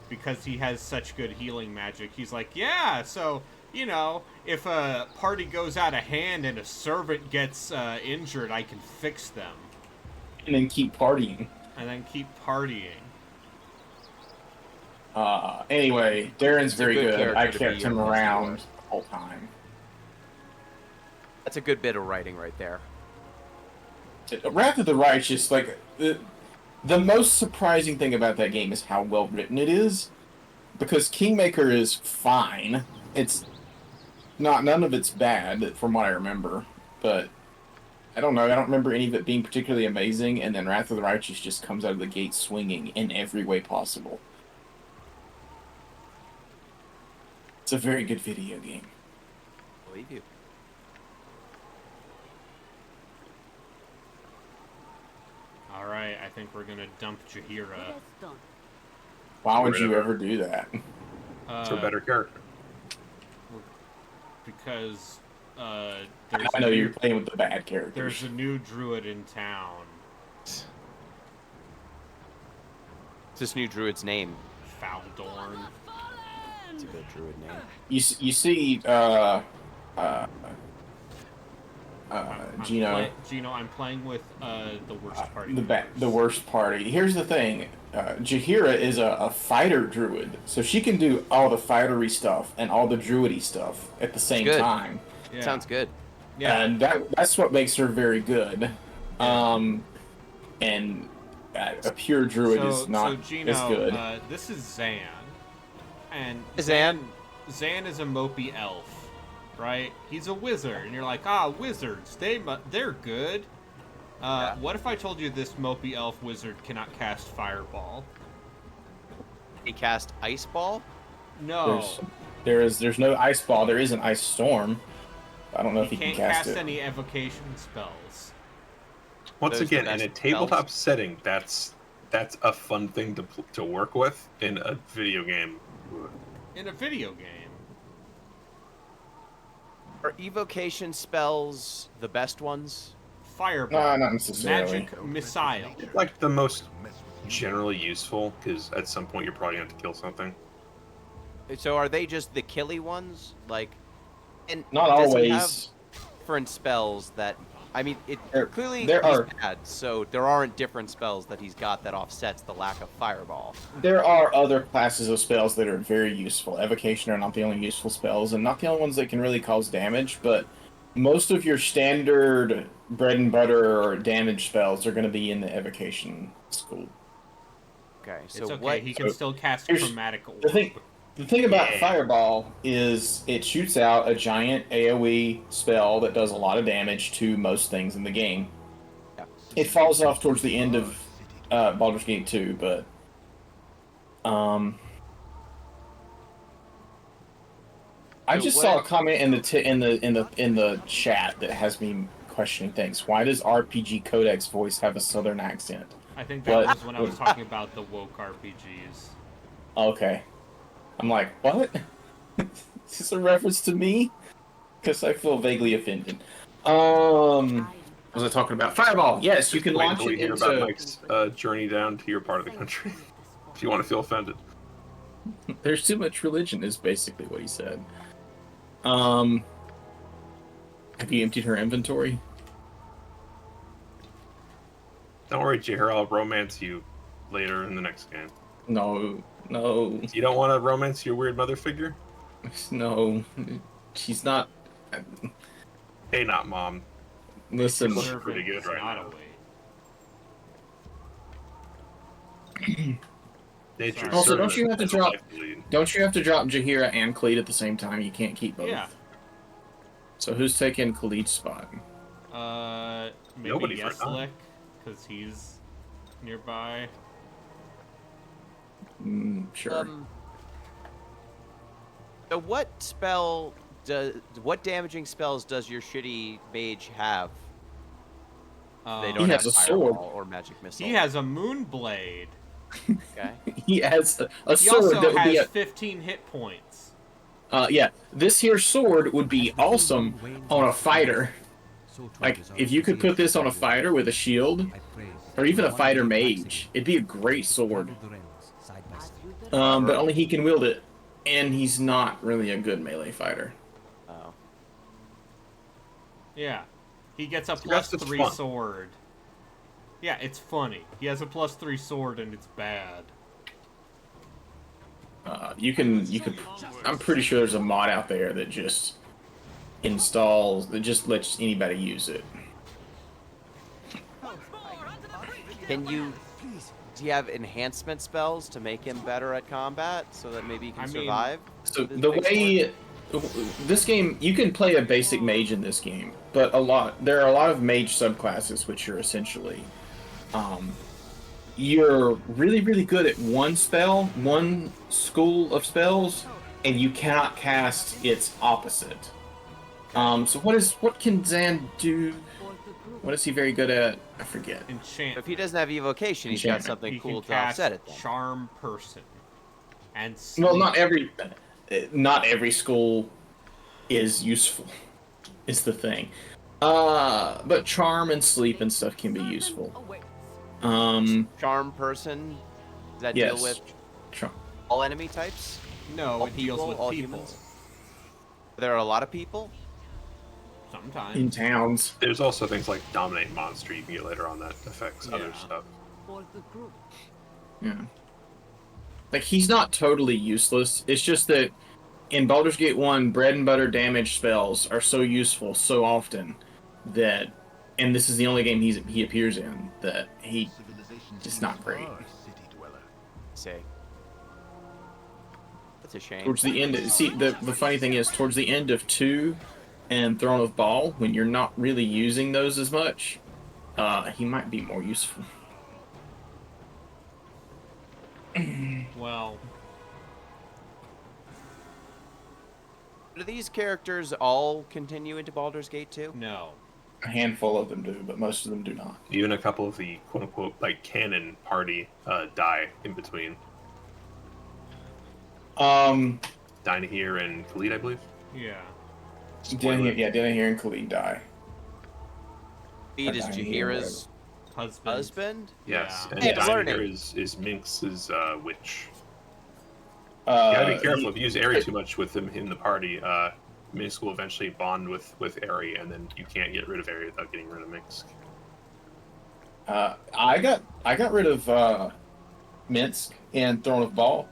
Because he has such good healing magic, he's like, yeah, so, you know, if a party goes out of hand and a servant gets injured, I can fix them. And then keep partying. And then keep partying. Anyway, Darren's very good good. I character to be kept him your around most the whole time. That's a good bit of writing right there. Wrath of the Righteous, like, the most surprising thing about that game is how well written it is. Because Kingmaker is fine. It's not, none of it's bad, from what I remember. But, I don't know, I don't remember any of it being particularly amazing, and then Wrath of the Righteous just comes out of the gate swinging in every way possible. It's a very good video game. I believe you. Alright, I think we're gonna dump Jaheira. It is done. Why would you Whatever. ever do that? It's a better character. Because, I there's know a you're new, playing with the bad characters. there's a new druid in town. What's this new druid's name? Faldorn. It's a good druid name. You see, Gino, Gino, I'm playing with the worst party. the worst party. Here's the thing, Jaheira is a fighter druid, so she can do all the fightery stuff and all the druidy stuff at the same Good. time. Yeah. Sounds good. Yeah. And that's what makes her very good. And a pure druid is not Gino, as good. This is Zan. And Zan? Zan is a mopey elf, right? He's a wizard, and you're like, wizards, they're good. What if I told you this mopey elf wizard cannot cast fireball? He cast Ice Ball? No, There's no ice ball. There is an ice storm. I don't know if he he can can't cast cast it. any evocation spells. Once Those again, are in the a best tabletop spells. setting, that's a fun thing to work with. In a video game, In a video game. Are evocation spells the best ones? Fireball. No, not necessarily. Magic missile. it's like the most generally useful because at some point you're probably going to kill something. So are they just the killy ones? Like, and Not does he always. have different spells that, I mean, clearly there he's are- bad, so there aren't different spells that he's got that offsets the lack of fireball. There are other classes of spells that are very useful. Evocation are not the only useful spells, and not the only ones that can really cause damage, but most of your standard bread and butter or damage spells are going to be in the evocation school. Okay, so It's okay, what? he can still cast here's chromatic orb. The thing about Yeah. Fireball is it shoots out a giant AoE spell that does a lot of damage to most things in the game. Yeah. It falls off towards the end of Baldur's Gate 2, but I So just what- saw a comment in the chat that has me questioning things. Why does RPG Codex voice have a southern accent? I think that What? was when I was talking about the woke RPGs. Okay. I'm like, what? Is this a reference to me? Because I feel vaguely offended. What was I talking about? Fireball! Yes, you can Wait launch until we it hear into... about Mike's journey down to your part of the country. If you want to feel offended. There's too much religion, is basically what he said. Have you emptied her inventory? Don't worry, Jihir, I'll romance you later in the next game. No. You don't want to romance your weird mother figure? No. She's not. Hey, not mom. Listen. Looking Servant pretty good is right not now. a wait. Nature's Also, don't servant you have to is a drop? life lead. Don't you have to drop Jahira and Khalid at the same time? You can't keep both. Yeah. So who's taking Khalid's spot? Maybe Nobody for now. Yeslik, because he's nearby. Sure. So what damaging spells does your shitty mage have? They don't He have has a sword. fireball or magic missile. He has a moon blade. Okay. He has a He sword also that would be has a. 15 hit points. Yeah, this here sword would be awesome on a fighter. Like, if you could put this on a fighter with a shield, or even a fighter mage, it'd be a great sword. But only he can wield it, and he's not really a good melee fighter. Oh. Yeah. He gets a See, that's just +3 fun. sword. Yeah, it's funny. He has a +3 sword and it's bad. You can. I'm pretty sure there's a mod out there that just that just lets anybody use it. Do you have enhancement spells to make him better at combat so that maybe he can survive? So with his the big way this game, you can play a basic mage in this game, but there are a lot of mage subclasses which are essentially, you're really really good at one school of spells, and you cannot cast its opposite. So what can Zan do? What is he very good at? I forget. Enchant. If he doesn't have evocation, he's got Enchantment. something He cool can to cast offset it. Then. Charm Person. And Well, Sleep. not every school is useful. Is the thing. But charm and sleep and stuff can be useful. Charm person. Does that Yes. deal with Charm. all enemy types? No, All it deals with all people. humans? There are a lot of people. Sometimes. In towns. There's also things like Dominate Monster you can get later on that affects other Yeah. stuff. For the group. Yeah. Like, he's not totally useless. It's just that in Baldur's Gate 1, bread and butter damage spells are so useful so often that, and this is the only game he appears in, that he just not great. Say. That's a shame. Towards the end, see, the funny thing is, towards the end of 2 and Throne of Ball, when you're not really using those as much, he might be more useful. Well, Do these characters all continue into Baldur's Gate 2? no. A handful of them do, but most of them do not. Even a couple of the quote unquote like canon party die in between. Dynahir and Khalid, I believe. Yeah. Denahir and Khalid die. Speed is Dynahir, Jahira's Husband. husband? Yes, Yeah. and Hey, I'm Dynahir learning. is Minx's witch. You gotta be careful if you use Aerie too much with him in the party. Minx will eventually bond with Aerie, and then you can't get rid of Aerie without getting rid of Minx. I got rid of Minsk in Throne of Ball.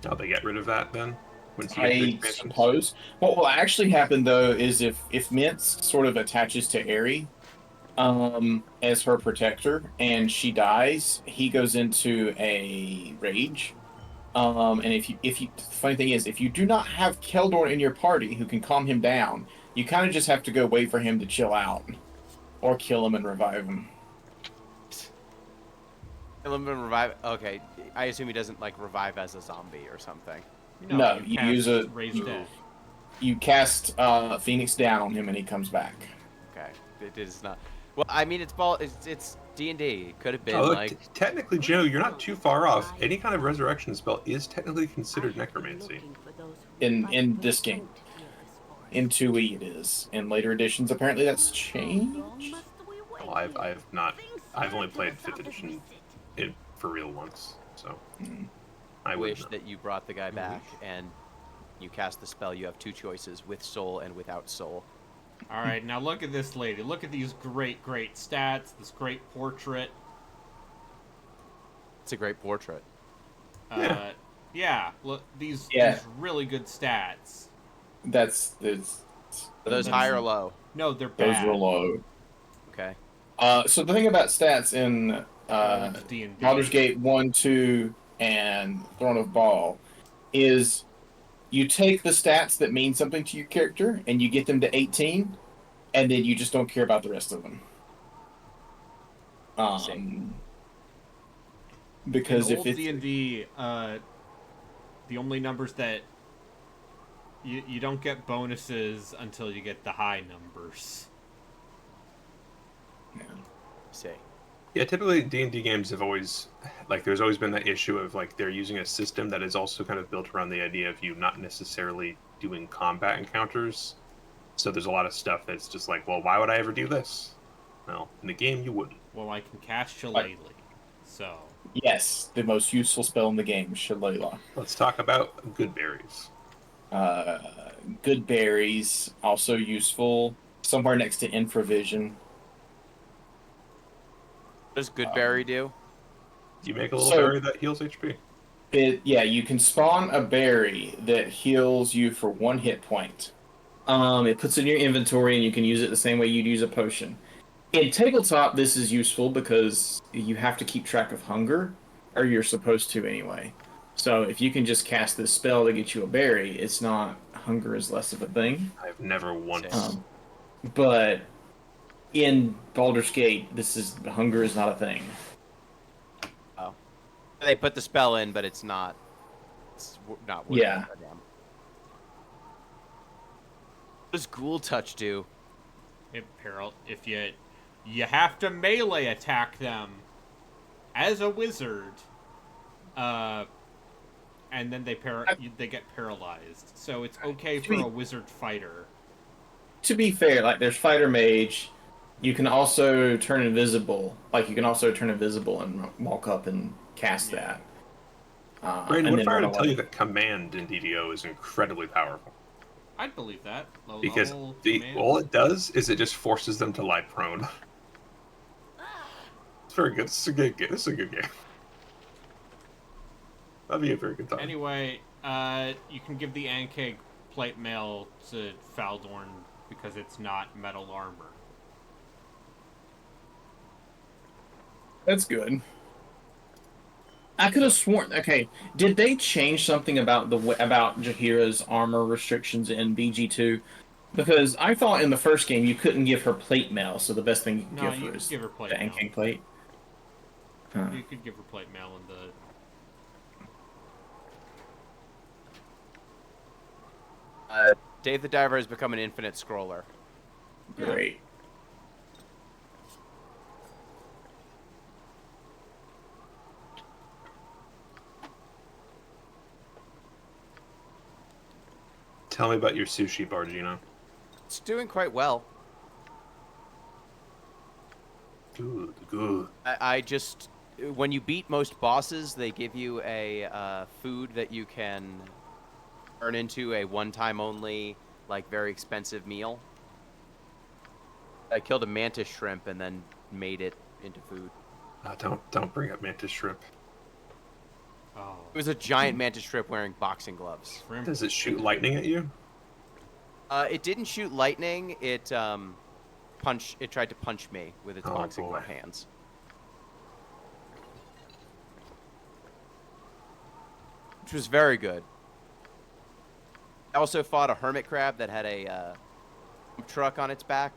How'd they get rid of that then? Once you get the I expansions? suppose. What will actually happen though is if Minsk sort of attaches to Aerie, as her protector, and she dies, he goes into a rage. And if you, the funny thing is, if you do not have Keldor in your party who can calm him down, you kind of just have to go wait for him to chill out, or kill him and revive him. Kill him and revive. Okay, I assume he doesn't like revive as a zombie or something. No, you cast use a- Raise Dead. You cast Phoenix down on him, and he comes back. Okay, it is not. Well, I mean, it's D&D. It could have been Oh, look, like technically, Joe, you're not too far off. Any kind of resurrection spell is technically considered necromancy. In this game. In 2E it is. In later editions, apparently that's changed. Well, I've only played 5th edition for real once, so I wish would that you brought the guy back and you cast the spell. You have two choices: with soul and without soul. All right, now look at this lady. Look at these great stats. This great portrait. It's a great portrait. Yeah. Look, these really good stats. That's Are those high or low? No, they're those bad. are low. Okay. So the thing about stats in D&D. Baldur's Gate 1, 2, and Throne of Ball is you take the stats that mean something to your character and you get them to 18, and then you just don't care about the rest of them. Because in if old it's D&D, the only numbers that you don't get bonuses until you get the high numbers. See. Yeah, typically D&D games have always, like, there's always been that issue of, like, they're using a system that is also kind of built around the idea of you not necessarily doing combat encounters. So there's a lot of stuff that's just like, well, why would I ever do this? Well, in the game, you wouldn't. Well, I can cast Shillelagh, so... yes, the most useful spell in the game, Shillelagh. Let's talk about good berries. Good berries, also useful. Somewhere next to infravision. What does good berry do? You make a little berry that heals HP. You can spawn a berry that heals you for 1 hit point. It puts it in your inventory and you can use it the same way you'd use a potion. In tabletop, this is useful because you have to keep track of hunger, or you're supposed to anyway. So if you can just cast this spell to get you a berry, it's not, hunger is less of a thing. I've never once. But in Baldur's Gate, hunger is not a thing. Oh. They put the spell in, but it's not working. Yeah. What does Ghoul Touch do? If you have to melee attack them as a wizard, and then they get paralyzed. So it's okay for a wizard fighter. To be fair, like there's fighter mage, you can also turn invisible. Like you can also turn invisible and walk up and cast that. Brandon, what if I were to tell you that command in DDO is incredibly powerful? I'd believe that. Because all it does is it just forces them to lie prone. It's very good. This is a good game. That'd be a very good time. Anyway, you can give the Ankeg plate mail to Faldorn because it's not metal armor. That's good. I could have sworn. Okay, did they change something about Jaheira's armor restrictions in BG2? Because I thought in the first game you couldn't give her plate mail, so the best thing you could give her is give her plate the mail. Ankeg plate. Huh. You could give her plate mail in the... Dave the Diver has become an infinite scroller. Great. Tell me about your sushi bar, Gino. It's doing quite well. Good. I just... When you beat most bosses, they give you a food that you can turn into a one-time only, like, very expensive meal. I killed a mantis shrimp and then made it into food. Don't bring up mantis shrimp. Oh. It was a giant mantis shrimp wearing boxing gloves. Does it shoot lightning at you? It didn't shoot lightning. It tried to punch me with its boxing glove hands. Which was very good. I also fought a hermit crab that had a truck on its back.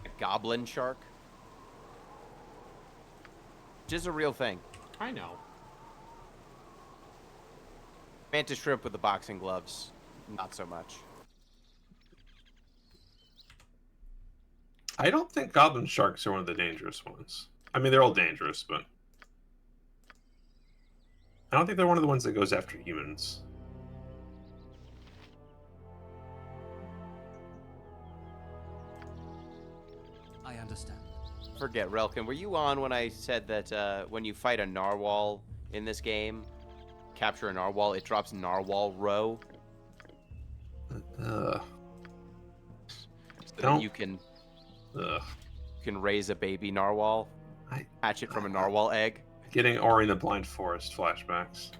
A goblin shark. Which is a real thing. I know. Mantis shrimp with the boxing gloves, not so much. I don't think goblin sharks are one of the dangerous ones. I mean, they're all dangerous, but I don't think they're one of the ones that goes after humans. I understand. Forget, Relkin, were you on when I said that when you fight a narwhal in this game, capture a narwhal, it drops narwhal roe. Ugh. So Don't- that you can Ugh. raise a baby narwhal, I- hatch it from a narwhal egg. Getting Ori in the Blind Forest flashbacks.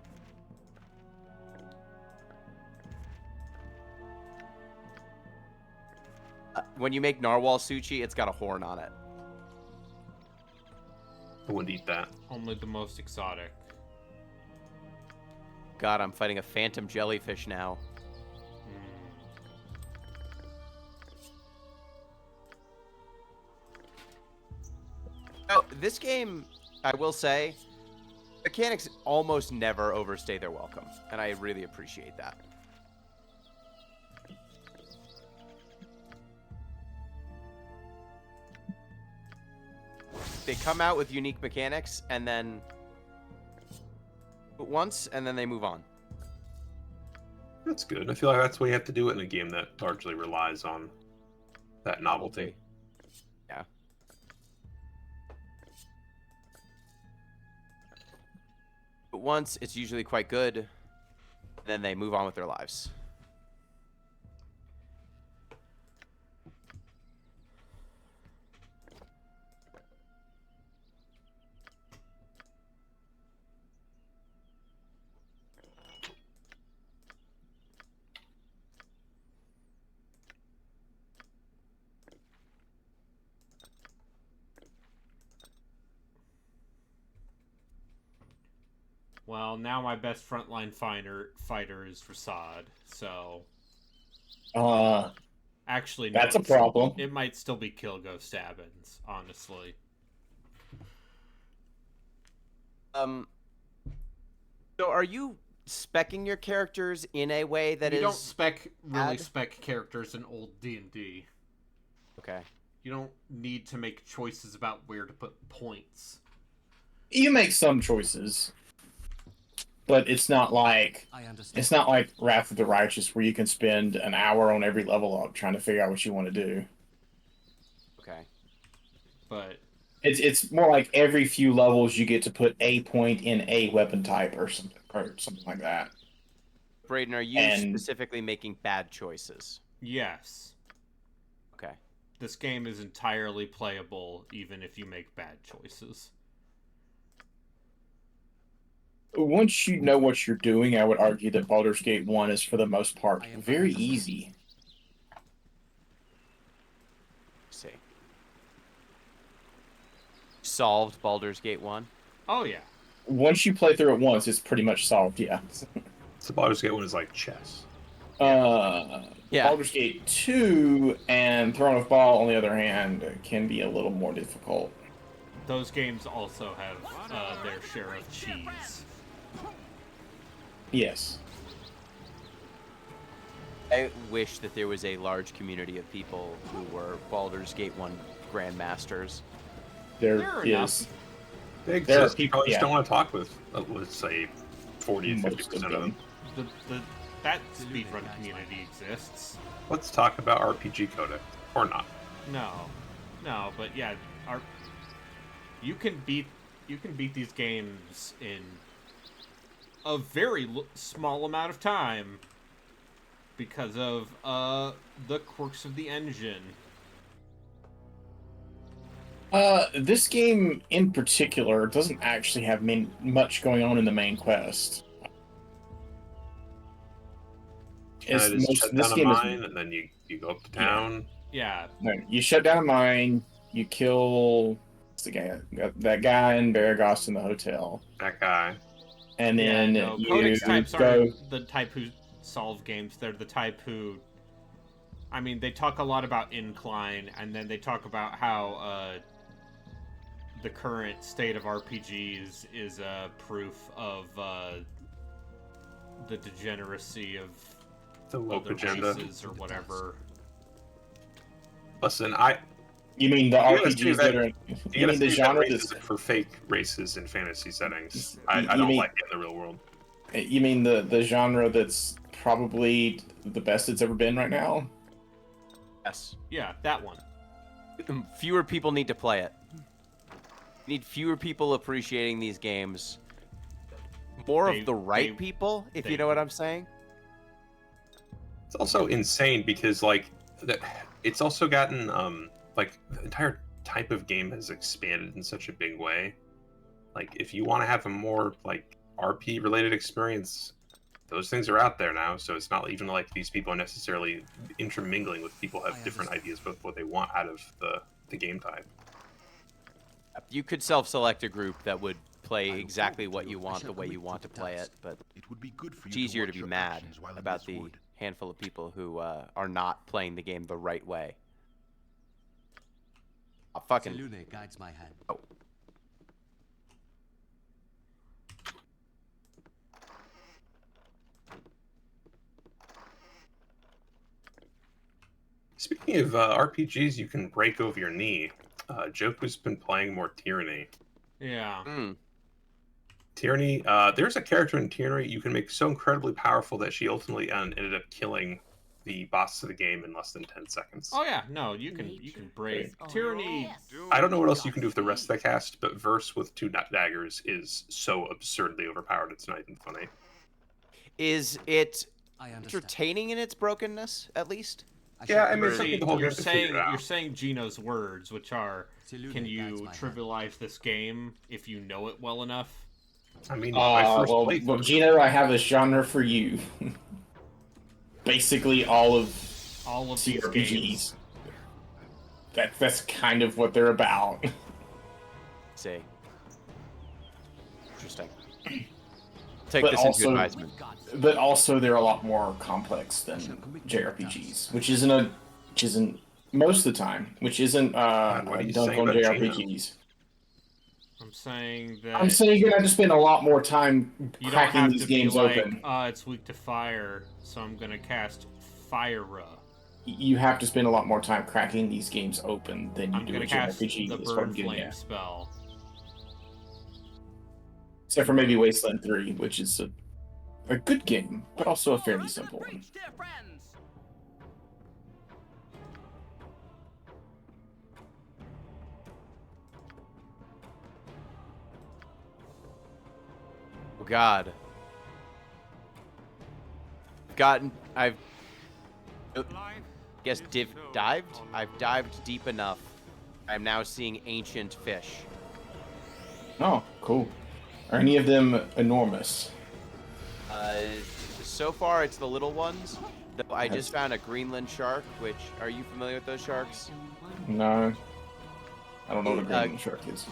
When you make narwhal sushi, it's got a horn on it. I wouldn't eat that. Only the most exotic. God, I'm fighting a phantom jellyfish now. Oh, this game, I will say, mechanics almost never overstay their welcome, and I really appreciate that. They come out with unique mechanics, and then once, and then they move on. That's good. I feel like that's what you have to do it in a game that largely relies on that novelty. Yeah. But once, it's usually quite good. Then they move on with their lives. Well, now my best frontline fighter is Rasad, so... Actually, no, That's a problem. It might still be Killgo Stabbins, honestly. So are you speccing your characters in a way that you is... don't really add- spec characters in old D&D. Okay. You don't need to make choices about where to put points. You make some choices, but it's not like I understand. it's not like Wrath of the Righteous where you can spend an hour on every level up trying to figure out what you want to do. Okay. But It's more like every few levels you get to put a point in a weapon type or something like that. Braden, are you And- specifically making bad choices? yes, Okay. this game is entirely playable even if you make bad choices. Once you know what you're doing, I would argue that Baldur's Gate 1 is for the most part I am very understand. easy. Let's see. Solved Baldur's Gate 1? Oh yeah. Once you play through it once, it's pretty much solved, yeah. So Baldur's Gate 1 is like chess. Yeah. Baldur's Gate 2 and Throne of Ball, on the other hand, can be a little more difficult. Those games also have their share of cheese. Yes. I wish that there was a large community of people who were Baldur's Gate 1 grandmasters. There There are is. They There are exist. people- People just yeah. don't want to talk with, let's say, 40 to Most 50% of of them. That speedrun community exists. Let's talk about RPG Codex. Or not. No, but yeah, you can beat these games in a very small amount of time because of the quirks of the engine. This game in particular doesn't actually have much going on in the main quest. Kind of just shut this down a game mine, and then you go up to town. Yeah, no, you shut down a mine, you kill what's the guy, that guy in Baragos in the hotel, That guy. and then no, you Codex types go. aren't the type who solve games. They're the type who, I mean, they talk a lot about incline, and then they talk about how the current state of RPGs is proof of the degeneracy of The woke other agenda. races or whatever. Listen, You mean the You gotta say RPGs that are? you You gotta mean the save that genre racism that's? for fake races in fantasy settings. You I don't mean- like it in the real world. You mean the genre that's probably the best it's ever been right now? Yes. Yeah, that one. Fewer people need to play it. You need fewer people appreciating these games. more They- of the right they- people, if they you know what would. I'm saying. It's also insane because like it's also gotten like the entire type of game has expanded in such a big way. Like if you want to have a more like RP related experience, those things are out there now. So it's not even like these people are necessarily intermingling with people who have different ideas about what they want out of the game type. You could self-select a group that would play I look exactly forward what to you your- I want shall the way you commit want to to the play it, task. but It would be good for it's you to easier to watch be your mad actions while in about this the wood. handful of people who are not playing the game the right way. Oh, fucking. Selune guides my hand. Oh. Speaking of RPGs, you can break over your knee. Joku's been playing more Tyranny. Yeah. Mm. Tyranny, there's a character in Tyranny you can make so incredibly powerful that she ultimately ended up killing the boss of the game in less than 10 seconds. Oh yeah, no, you can break Tyranny. I don't know what else you can do with the rest of the cast, but Verse with 2 daggers is so absurdly overpowered it's not even funny. Is it I understand. entertaining in its brokenness, at least? Yeah, I mean, See, it's something the whole you're game to figure saying it out. you're saying Gino's words, which are, Selune can guides you my hand. trivialize this game if you know it well enough? I mean, my first Well, playthrough. Gino, I have a genre for you. Basically, all of All of these CRPGs. games. That's kind of what they're about. See. Interesting. Take But this also- into advisement. But also, they're a lot more complex than JRPGs, which isn't most of the time, which isn't what are you dunk saying on about JRPGs. I'm saying that I'm saying you're gonna have to spend a lot more time you don't cracking have these to be games like, open. it's weak to fire, so I'm gonna cast Fire. You have to spend a lot more time cracking these games open than you I'm do gonna a cast JRPG. the is what I'm Burn getting Flame at. spell. Except for maybe Wasteland 3, which is a good game, but also a fairly simple one. Preach, dear friends. Oh God. I've guess dived? I've dived deep enough. I'm now seeing ancient fish. Oh, cool. Are any of them enormous? So far it's the little ones. Though I just found a Greenland shark, which, are you familiar with those sharks? No. I don't know what a Uh, Greenland shark is.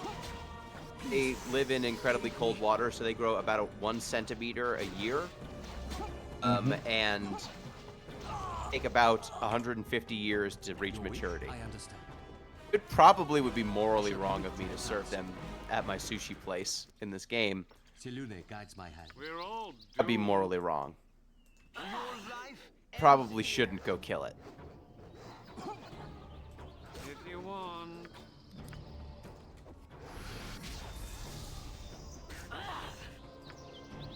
They live in incredibly cold water, so they grow about 1 centimeter a year. And take about 150 years to reach maturity. I understand. It probably would be morally wrong of me to serve them at my sushi place in this game. Selune guides my hand. We're all I'd be doomed. morally wrong. Your life Probably shouldn't go kill it. If you want.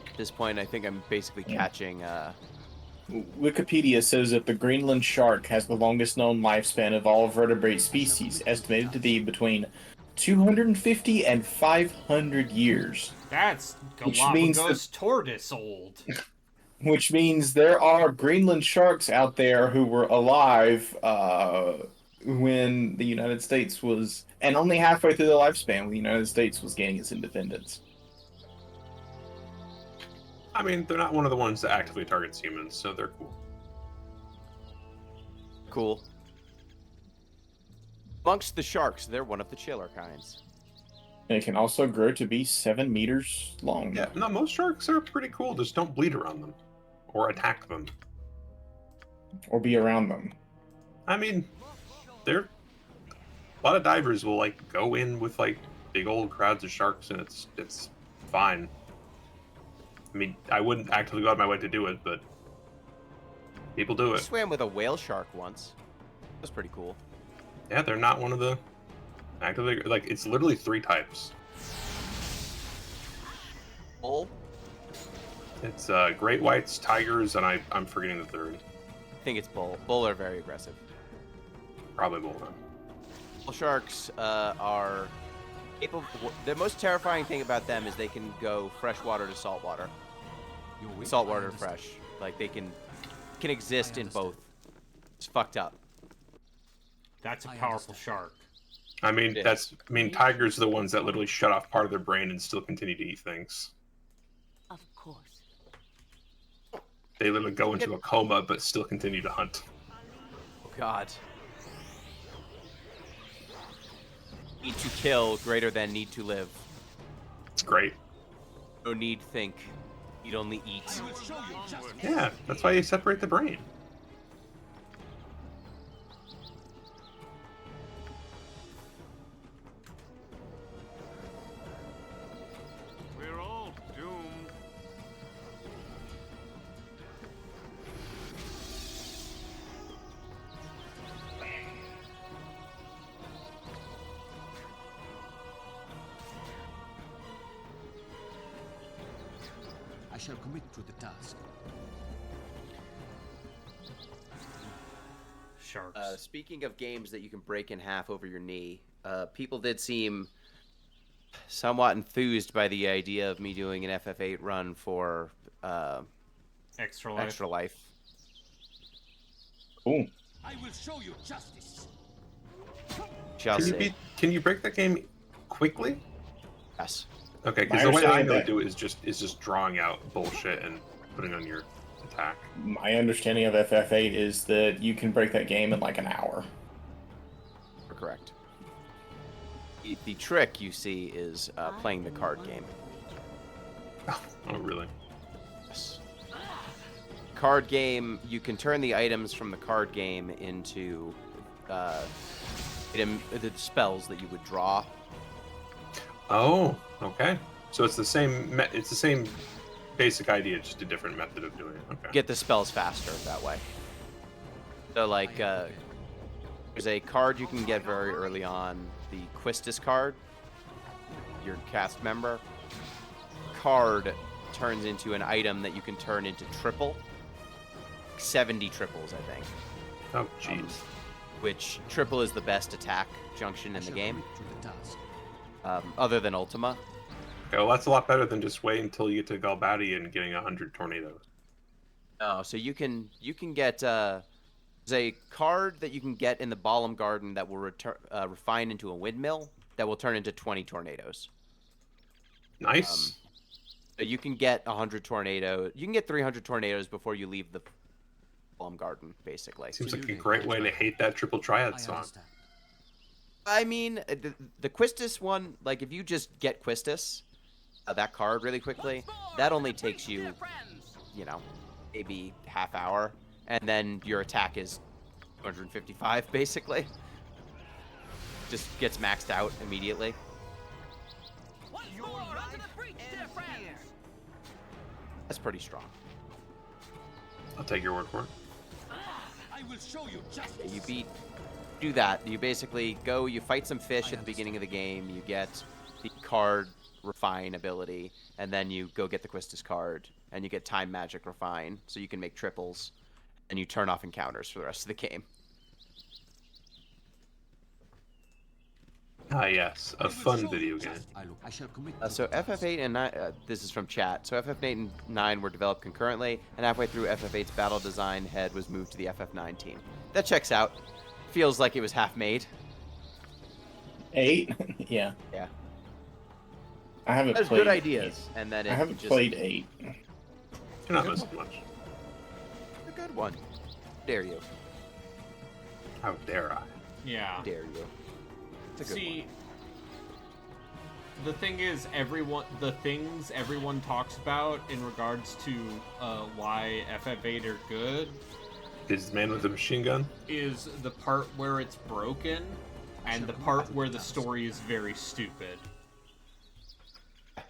At this point, I think I'm basically catching. Wikipedia says that the Greenland shark has the longest known lifespan of all vertebrate species, estimated to be between 250 and 500 years. That's Which means Galapagos tortoise old. Which means there are Greenland sharks out there who were alive when the United States was, and only halfway through the lifespan when the United States was gaining its independence. I mean, they're not one of the ones that actively targets humans, so they're cool. Cool. Amongst the sharks, they're one of the chiller kinds. It can also grow to be 7 meters long. Yeah, no, most sharks are pretty cool. Just don't bleed around them or attack them. Or be around them. I mean, a lot of divers will like go in with like big old crowds of sharks, and it's fine. I mean, I wouldn't actively go out of my way to do it, but people do I it. swam with a whale shark once. That was pretty cool. Yeah, they're not one of the actively like. It's literally 3 types. Bull? It's great whites, tigers, and I'm forgetting the third. I think it's bull. Bull are very aggressive. Probably bull. Bull sharks are The most terrifying thing about them is they can go freshwater to saltwater. Your wish, I Saltwater to understand. fresh. Like they can exist in both. It's fucked up. That's a I powerful understand. shark. I mean, Yeah. tigers are the ones that literally shut off part of their brain and still continue to eat things. Of course. They literally go into a coma but still continue to hunt. Oh God. Need to kill greater than need to live. It's great. No need think. Need only eat. Yeah, that's why you separate the brain. We're all doomed. I shall commit to the task. Sharks. Speaking of games that you can break in half over your knee, people did seem somewhat enthused by the idea of me doing an FF8 run for Extra life. Extra Life. Cool. I will show you justice. Shall see. Can you break that game quickly? Yes. Okay, My because the way I understanding know to that- do it is just drawing out bullshit and putting on your attack. My understanding of FF8 is that you can break that game in like an hour. You're correct. The trick, you see, is playing the card game. Oh, really? Yes. Card game, you can turn the items from the card game into the spells that you would draw. Oh, okay. So it's the same. It's the same basic idea, just a different method of doing it. Okay. Get the spells faster that way. So, like, there's a card you can get very early on, the Quistis card, your cast member. Card turns into an item that you can turn into triple. 70 triples, I think. Oh, jeez. Which triple is the best attack junction in the game, Commit to the task. other than Ultima. Okay, well, that's a lot better than just waiting until you get to Galbadi and getting 100 tornadoes. Oh, so you can get there's a card that you can get in the Balam Garden that will refine into a windmill that will turn into 20 tornadoes. Nice. So you can get 100 tornadoes. You can get 300 tornadoes before you leave the Balam Garden, basically. Seems like a great way to hate that triple triad I song. understand. I mean, the Quistis one, like if you just get Quistis, that card really quickly, that only takes you, maybe half hour, and then your attack is 255 basically. Just gets maxed out immediately. That's pretty strong. I'll take your word for it. I will show you justice. You do that. You basically go, you fight some fish at the beginning of the game, you get the card refine ability, and then you go get the Quistis card, and you get time magic refine, so you can make triples, and you turn off encounters for the rest of the game. Ah, yes, a fun video game. I shall commit to So the task. FF8 and 9, this is from chat. So FF8 and 9 were developed concurrently, and halfway through FF8's battle design head was moved to the FF9 team. That checks out. Feels like it was half made. 8? Yeah. Yeah. I haven't There's played good ideas, and then I it haven't just played 8. You're not missing much. a good one. Dare you? How dare I? Yeah. Dare you? It's a good See, the thing is, the things everyone talks about in regards to why FF8 are good Is the man with the machine gun? is the part where it's broken and the part where the story is very stupid. Is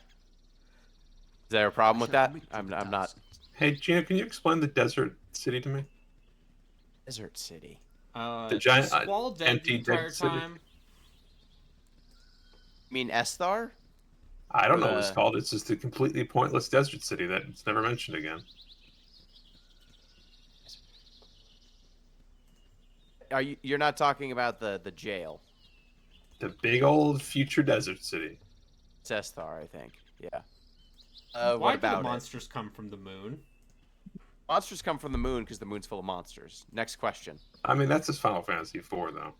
there a problem with that? I'm not. Hey, Gina, can you explain the desert city to me? Desert City. The giant, Squall dead empty the entire dead city. time. You mean Esthar? I don't know what it's called. It's just a completely pointless desert city that's never mentioned again. You're not talking about the jail? The big old future desert city. Cestar, I think. Yeah. Why What do the about it? monsters come from the moon? Monsters come from the moon because the moon's full of monsters. Next question. I mean, that's just Final Fantasy IV, though.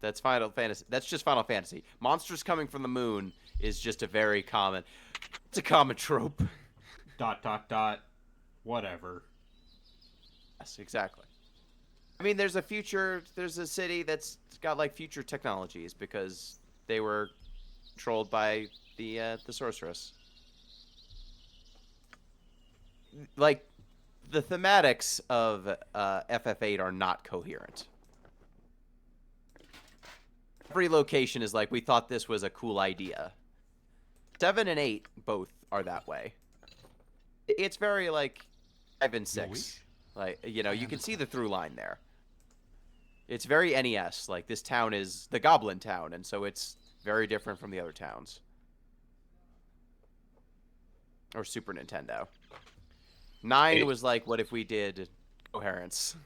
That's Final Fantasy. That's just Final Fantasy. Monsters coming from the moon is just a very common. It's a common trope. ... Whatever. Yes, exactly. I mean, there's a city that's got like future technologies because they were controlled by the sorceress. Like, the thematics of FF8 are not coherent. Every location is like, we thought this was a cool idea. 7 and 8 both are that way. It's very like 5 and 6. Like, you know, you can see the through line there. It's very NES. Like, this town is the Goblin Town, and so it's very different from the other towns. Or Super Nintendo. 9 was like, what if we did coherence?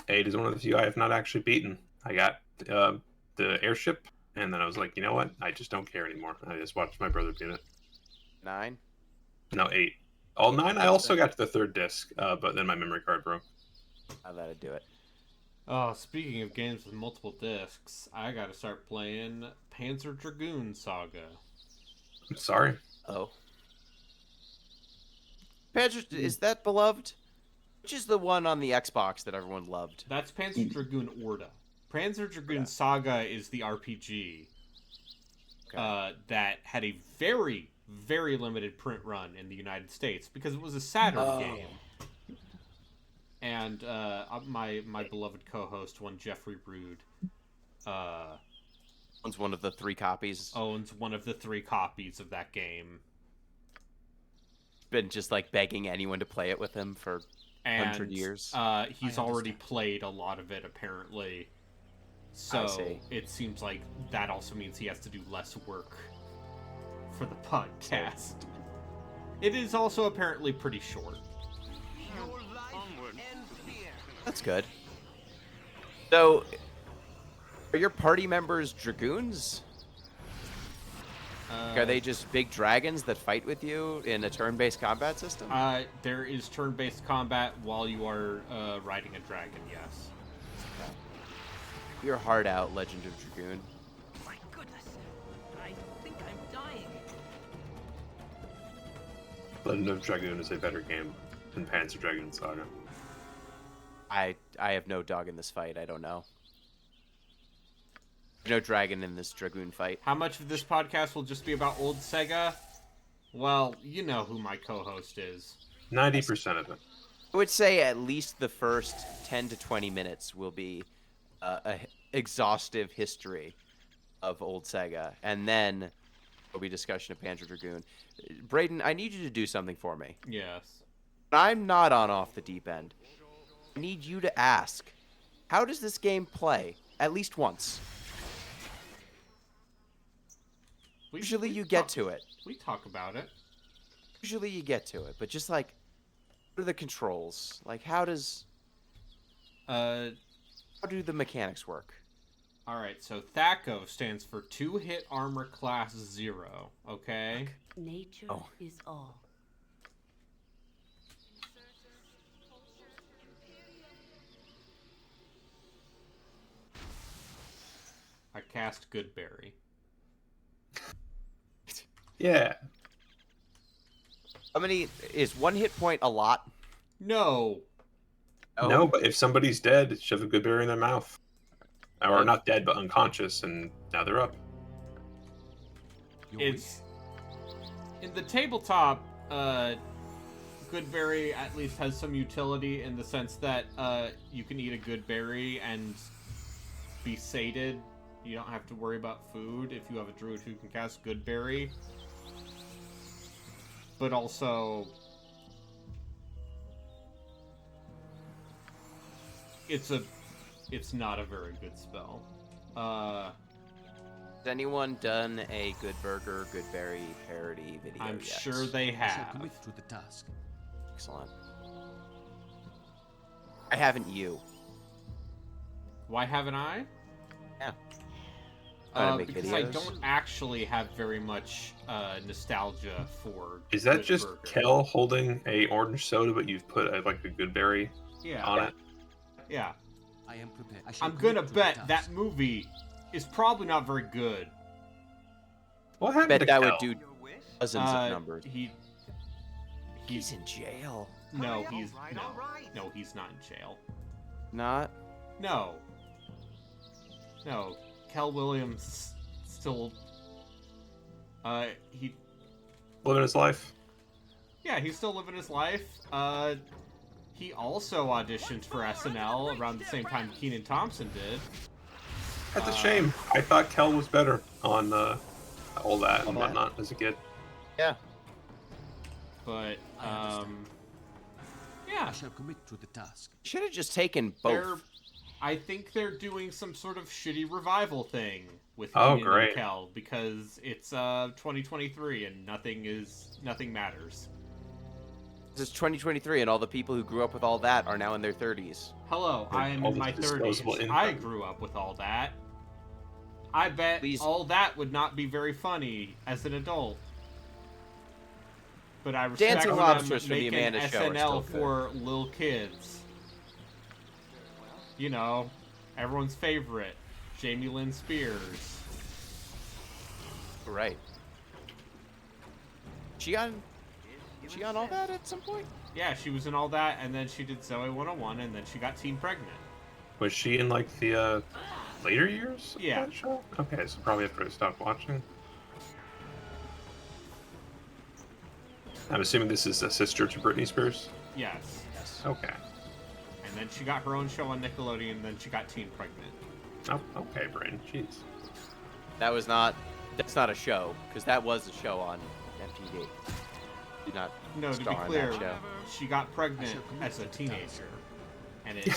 8 is one of the few I have not actually beaten. I got the airship, and then I was like, you know what? I just don't care anymore. I just watched my brother beat it. 9? No, 8. All 9, I also got to the 3rd disc, but then my memory card broke. I let it do it. Oh, speaking of games with multiple discs, I gotta start playing Panzer Dragoon Saga. I'm sorry. Oh. Panzer, is that beloved? Which is the one on the Xbox that everyone loved? That's Panzer Dragoon Orda. Panzer Dragoon Saga is the RPG that had a very, very limited print run in the United States because it was a Saturn game. And my beloved co-host, one Jeffrey Rude, owns one of the 3 copies. Owns one of the 3 copies of that game. Been just like begging anyone to play it with him for 100 years. He's already played a lot of it, apparently. So it seems like that also means he has to do less work for the podcast. It is also apparently pretty short. That's good. So, are your party members dragoons? Are they just big dragons that fight with you in a turn-based combat system? There is turn-based combat while you are riding a dragon, yes. Okay. You're hard out, Legend of Dragoon. My goodness, I think I'm dying. Legend of Dragoon is a better game than Panzer Dragoon Saga. I have no dog in this fight. I don't know. No dragon in this dragoon fight. How much of this podcast will just be about old Sega? Well, you know who my co-host is. 90% of it. I would say at least the first 10 to 20 minutes will be a exhaustive history of old Sega, and then there'll be discussion of Panzer Dragoon. Brayden, I need you to do something for me. Yes. I'm not on off the deep end. I need you to ask, how does this game play? At least once. Usually you get to it. We talk about it. Usually you get to it, but just like, what are the controls? Like, how do the mechanics work? Alright, so THACO stands for 2-hit armor class 0, okay? Nature is all. I cast Goodberry. Yeah. How many is 1 hit point a lot? No. Oh. No, but if somebody's dead, shove a good berry in their mouth. Or not dead, but unconscious, and now they're up. It's in the tabletop. Goodberry at least has some utility in the sense that you can eat a good berry and be sated. You don't have to worry about food if you have a druid who can cast Goodberry. But also, it's not a very good spell. Has anyone done a Good Burger, Goodberry parody video I'm yet? sure they have. Commit to the task. Excellent. I haven't you. Why haven't I? Yeah. Trying to make Because I videos? don't actually have very much nostalgia for. Is that Good just Burger. Kel holding a orange soda, but you've put like a good berry Yeah. on it? Yeah. I am prepared. I shall I'm gonna commit to the bet task. that movie is probably not very good. What happened Bet to that Kel? would do Your wish? dozens of numbers. He's He's in jail. no, Hurry up. he's Alright, no, alright. no, he's not in jail. Not. No, no, Kel Williams still. He Living his life. yeah, he's still living his life. He also auditioned for SNL around the same time Kenan Thompson did. That's a shame. I thought Kel was better on all that and that. whatnot as a kid. Yeah. But I yeah, shall commit to the task. Should have just taken they're. both. I think they're doing some sort of shitty revival thing with Oh, Kenan great. and Kel because it's 2023 and nothing matters. This is 2023, and all the people who grew up with all that are now in their 30s. Hello, Yeah, I am all in this my 30s. disposable I income. grew up with all that. I bet Please. all that would not be very funny as an adult. But I respect Dancing them Lobsters from the making Amanda Show are still SNL good. for little kids. You know, everyone's favorite, Jamie Lynn Spears. Right. She on If she you on all insist. that at some point? Yeah, she was in all that, and then she did Zoe 101, and then she got teen pregnant. Was she in like the later years of Yeah. that show? Okay, so probably after I stopped watching. I'm assuming this is a sister to Britney Spears. Yes. Okay. And then she got her own show on Nickelodeon, and then she got teen pregnant. Oh, okay, Brain. Jeez. That's not a show, because that was a show on MTV. Did not No, to be star in clear, that show. she got pregnant I shall commit as a to the teenager. And it,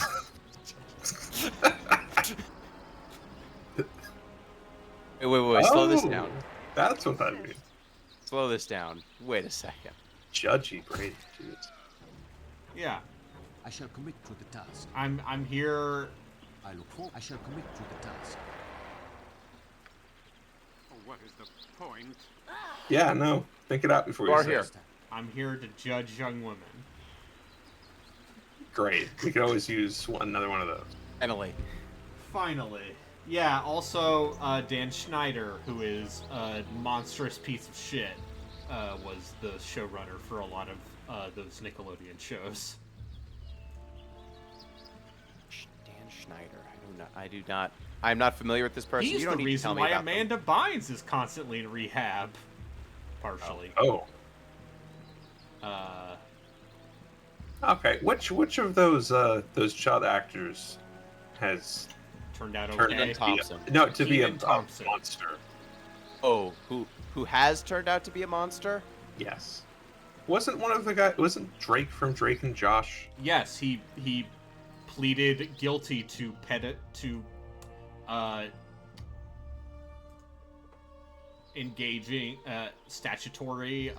Wait, slow this down. Oh, that's what that means. Slow this down. Wait a second. Judgy Brain. Jeez. yeah, I shall commit to the task. I'm here. I look for. I shall commit to the task. Oh, what is the point? Yeah, no. Think it out before You you are say here. it. I'm here to judge young women. Great. We could always use another one of those. Finally. Finally. Yeah, also, Dan Schneider, who is a monstrous piece of shit, was the showrunner for a lot of those Nickelodeon shows. Dan Schneider. I do not. I'm not familiar with this person. He's you don't the need to tell reason me why about them. Amanda Bynes is constantly in rehab. Partially. Oh. Okay. Which of those child actors has Turned out turned okay. out Thompson. to be a Kenan Thompson. monster? Oh, who has turned out to be a monster? Yes. Wasn't one of the guys? Wasn't Drake from Drake and Josh? Yes, he pleaded guilty to engaging statutory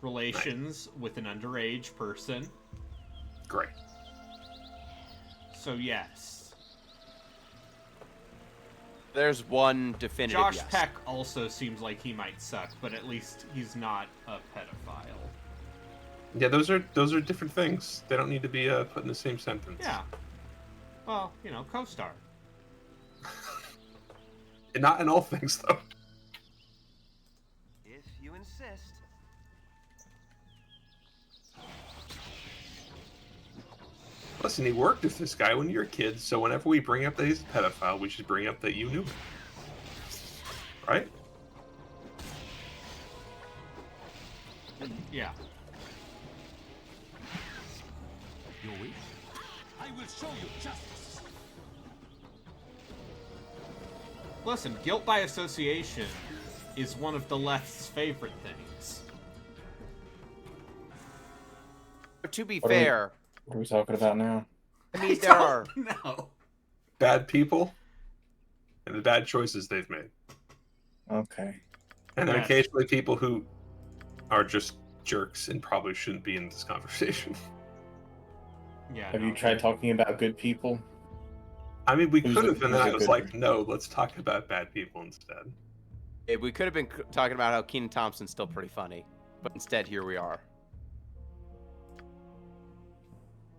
relations with an underage person. Great. So yes. There's one definitive Josh yes. Peck also seems like he might suck, but at least he's not a pedophile. Yeah, those are different things. They don't need to be put in the same sentence. Yeah. Well, you know, co-star. And not in all things though. If you insist. Listen, he worked with this guy when you were a kid, so whenever we bring up that he's a pedophile, we should bring up that you knew him. Right? Yeah. Your wish? I will show you justice. Listen, guilt by association is one of the left's favorite things. To be What are we- fair, What are we talking about now? I mean there are No. Bad people and the bad choices they've made. Okay. And then Yes. occasionally people who are just jerks and probably shouldn't be in this conversation. Yeah. Have no. you tried talking about good people? I mean, we Who's could a- have, and who's then a I was good like, one? no, let's talk about bad people instead. We could have been talking about how Keenan Thompson's still pretty funny, but instead here we are.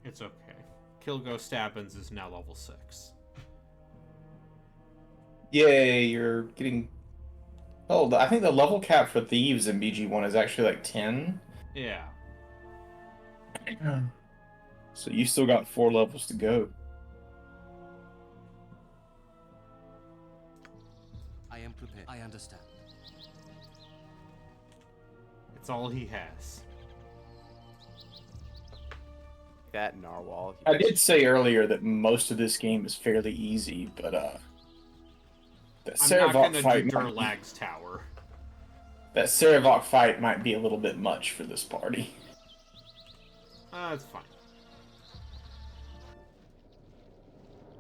It's okay. Killgo Stabbins is now level 6. Yay, you're getting... Oh, I think the level cap for thieves in BG1 is actually like 10. Yeah. So you still got 4 levels to go. I am prepared. I understand. It's all he has. That narwhal. I did say earlier that most of this game is fairly easy, but that I'm not Saravok gonna fight do might be, Durlag's tower. that Saravok fight might be a little bit much for this party. It's fine.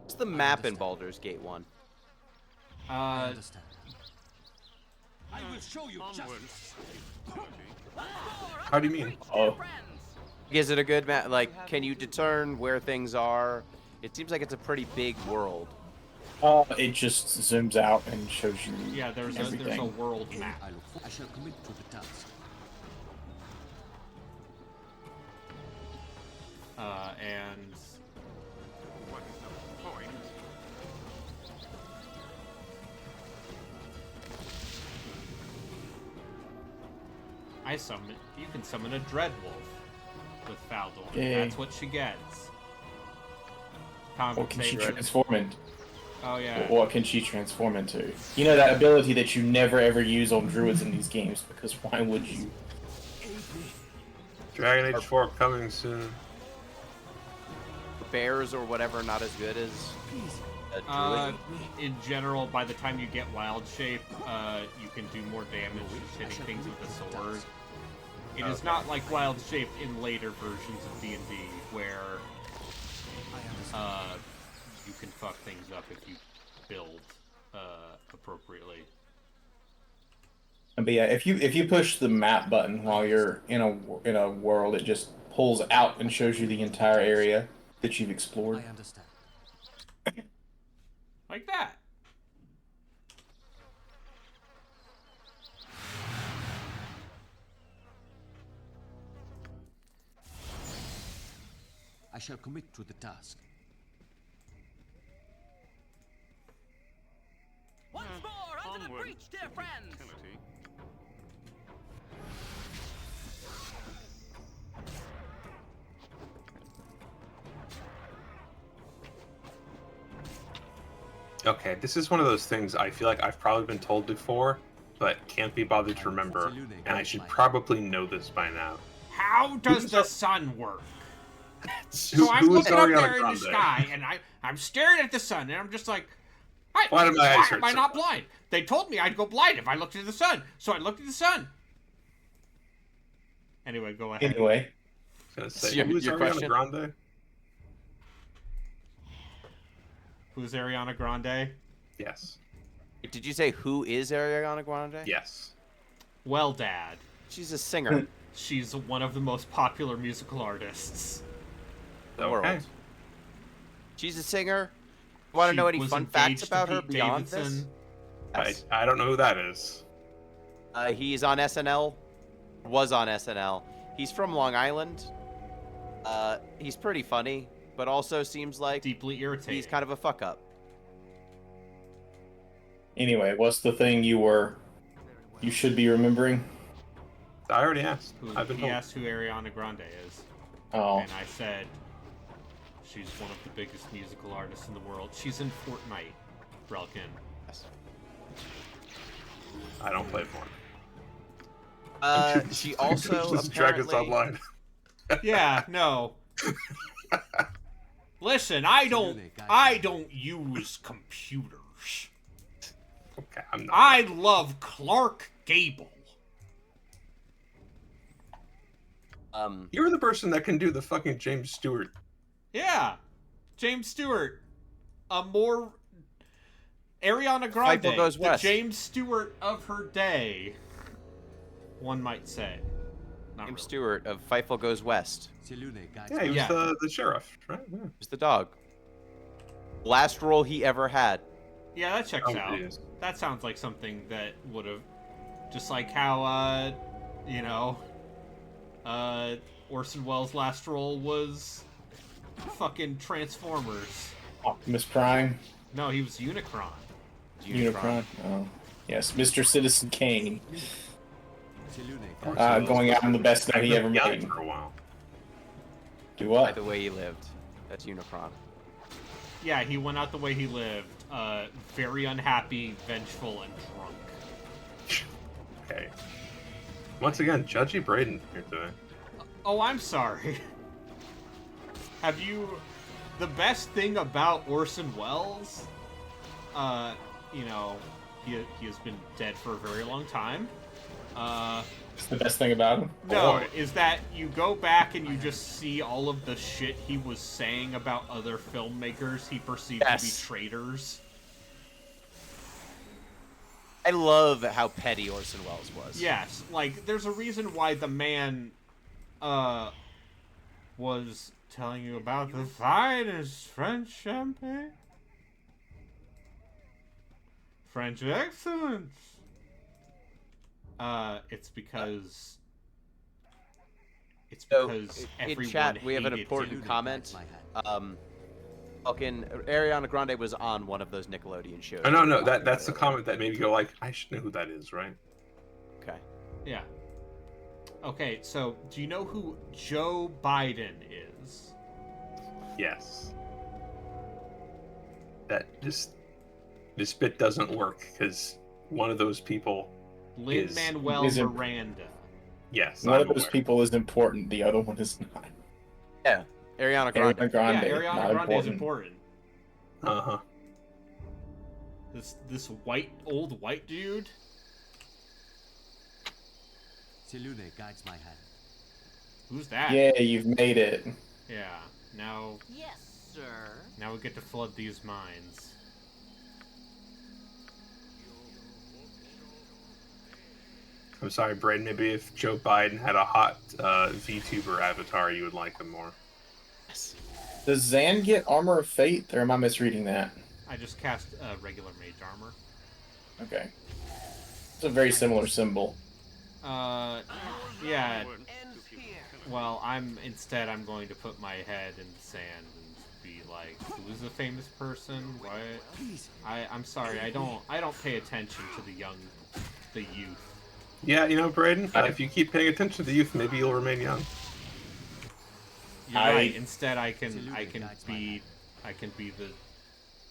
What's the map in Baldur's Gate 1? I understand. I will show you Onwards. justice. How do you mean? Oh, Is it a good map? Like, can you discern where things are? It seems like it's a pretty big world. it just zooms out and shows you Yeah, there's a everything. world map. I shall commit to the task. And What is the point? you can summon a Dreadwolf with Faldorn. Yay. That's what she gets. What can she Compensate. transform into? Oh yeah. What can she transform into? You know, that ability that you never ever use on druids in these games, because why would you? Dragon Age 4 coming soon. Bears or whatever not as good as a druid. In general, by the time you get Wild Shape, you can do more damage just hitting things with a sword. It is not like Wild Shape in later versions of D&D, where you can fuck things up if you build appropriately. But yeah, if you push the map button while you're in a world, it just pulls out and shows you the entire area that you've explored. I understand. Like that. I shall commit to the task. Once more under the Onward. breach, dear friends. Utility. Okay, this is one of those things I feel like I've probably been told before, but can't be bothered to remember, and I should probably know this by now. How does Who's the up- sun work? Who- So I'm who is looking up Ariana there in the Grande? sky, and I'm staring at the sun, and I'm just like, Why do my eyes why hurt am I so not much? blind? They told me I'd go blind if I looked at the sun, so I looked at the sun. Anyway, go ahead. Anyway, I was gonna say, Your- who is your Ariana question? Grande? Who's Ariana Grande? Yes. Did you say who is Ariana Grande? Yes. Well, Dad, She's a singer. she's one of the most popular musical artists. the Okay. world. She's a singer. Want to She know any was fun facts engaged to about her Pete beyond Davidson. this? I don't know who that is. He's on SNL. Was on SNL. He's from Long Island. He's pretty funny, but also seems like Deeply irritating. he's kind of a fuck up. anyway, what's the thing you should be remembering? I already asked. I've been He told. asked who Ariana Grande is, Oh, and I said she's one of the biggest musical artists in the world. She's in Fortnite, Relkin. I don't play for She also This is Dragons apparently Online. Yeah, no. Listen, I don't use computers. Okay, I'm not. I love Clark Gable. You're the person that can do the fucking James Stewart. Yeah, James Stewart. A more Ariana Grande, Fightful Goes the West. James Stewart of her day, one might say. Not James really. Stewart of Fightful Goes West. Yeah, he was Yeah. the sheriff, right? Yeah. Who's the dog? Last role he ever had. Yeah, that checks Oh, out. geez. That sounds like something that would have, just like how, you know, Orson Welles' last role was fucking Transformers. Optimus Prime, No, he was Unicron. Unicron. Oh, yes, Mr. Citizen Kane. Orson Welles Going was out on the best note he ever guy made. for a while. Do By what? the way he lived. That's Unicron. Yeah, he went out the way he lived. Very unhappy, vengeful, and drunk. Okay. Once again, Judgy Braden here today. Oh, I'm sorry. Have you... The best thing about Orson Welles, you know, he has been dead for a very long time. It's the best thing about him. No, is that you go back and you just see all of the shit he was saying about other filmmakers he perceived to be traitors. I love how petty Orson Welles was. Yes, like, there's a reason why the man, was telling you about the finest French champagne. French excellence. It's because... It's So, because in everyone chat, we have an hated important him. comment. Fucking Ariana Grande was on one of those Nickelodeon shows. Oh, no, that's the comment that made me go like, I should know who that is, right? Okay. Yeah. Okay, so do you know who Joe Biden is? Yes. This bit doesn't work because one of those people Lin-Manuel is it- Miranda. Yes, One I'm of those aware. people is important. The other one is not. Yeah. Ariana Grande. Ariana Grande. Yeah, Ariana not Grande is important. important. Uh-huh. This old white dude. Selune guides my hand. Who's that? Yeah, you've made it. Yeah. Now Yes, sir. we get to flood these mines. I'm sorry, Braden. Maybe if Joe Biden had a hot VTuber avatar, you would like him more. Does Zan get Armor of Fate, or am I misreading that? I just cast regular mage armor. Okay. It's a very similar symbol. Yeah. Ends here. Well, I'm going to put my head in the sand and be like, who's a famous person? What? I'm sorry, I don't pay attention to the youth. Yeah, you know, Braden, if you keep paying attention to the youth, maybe you'll remain young. You're right. Instead, I can be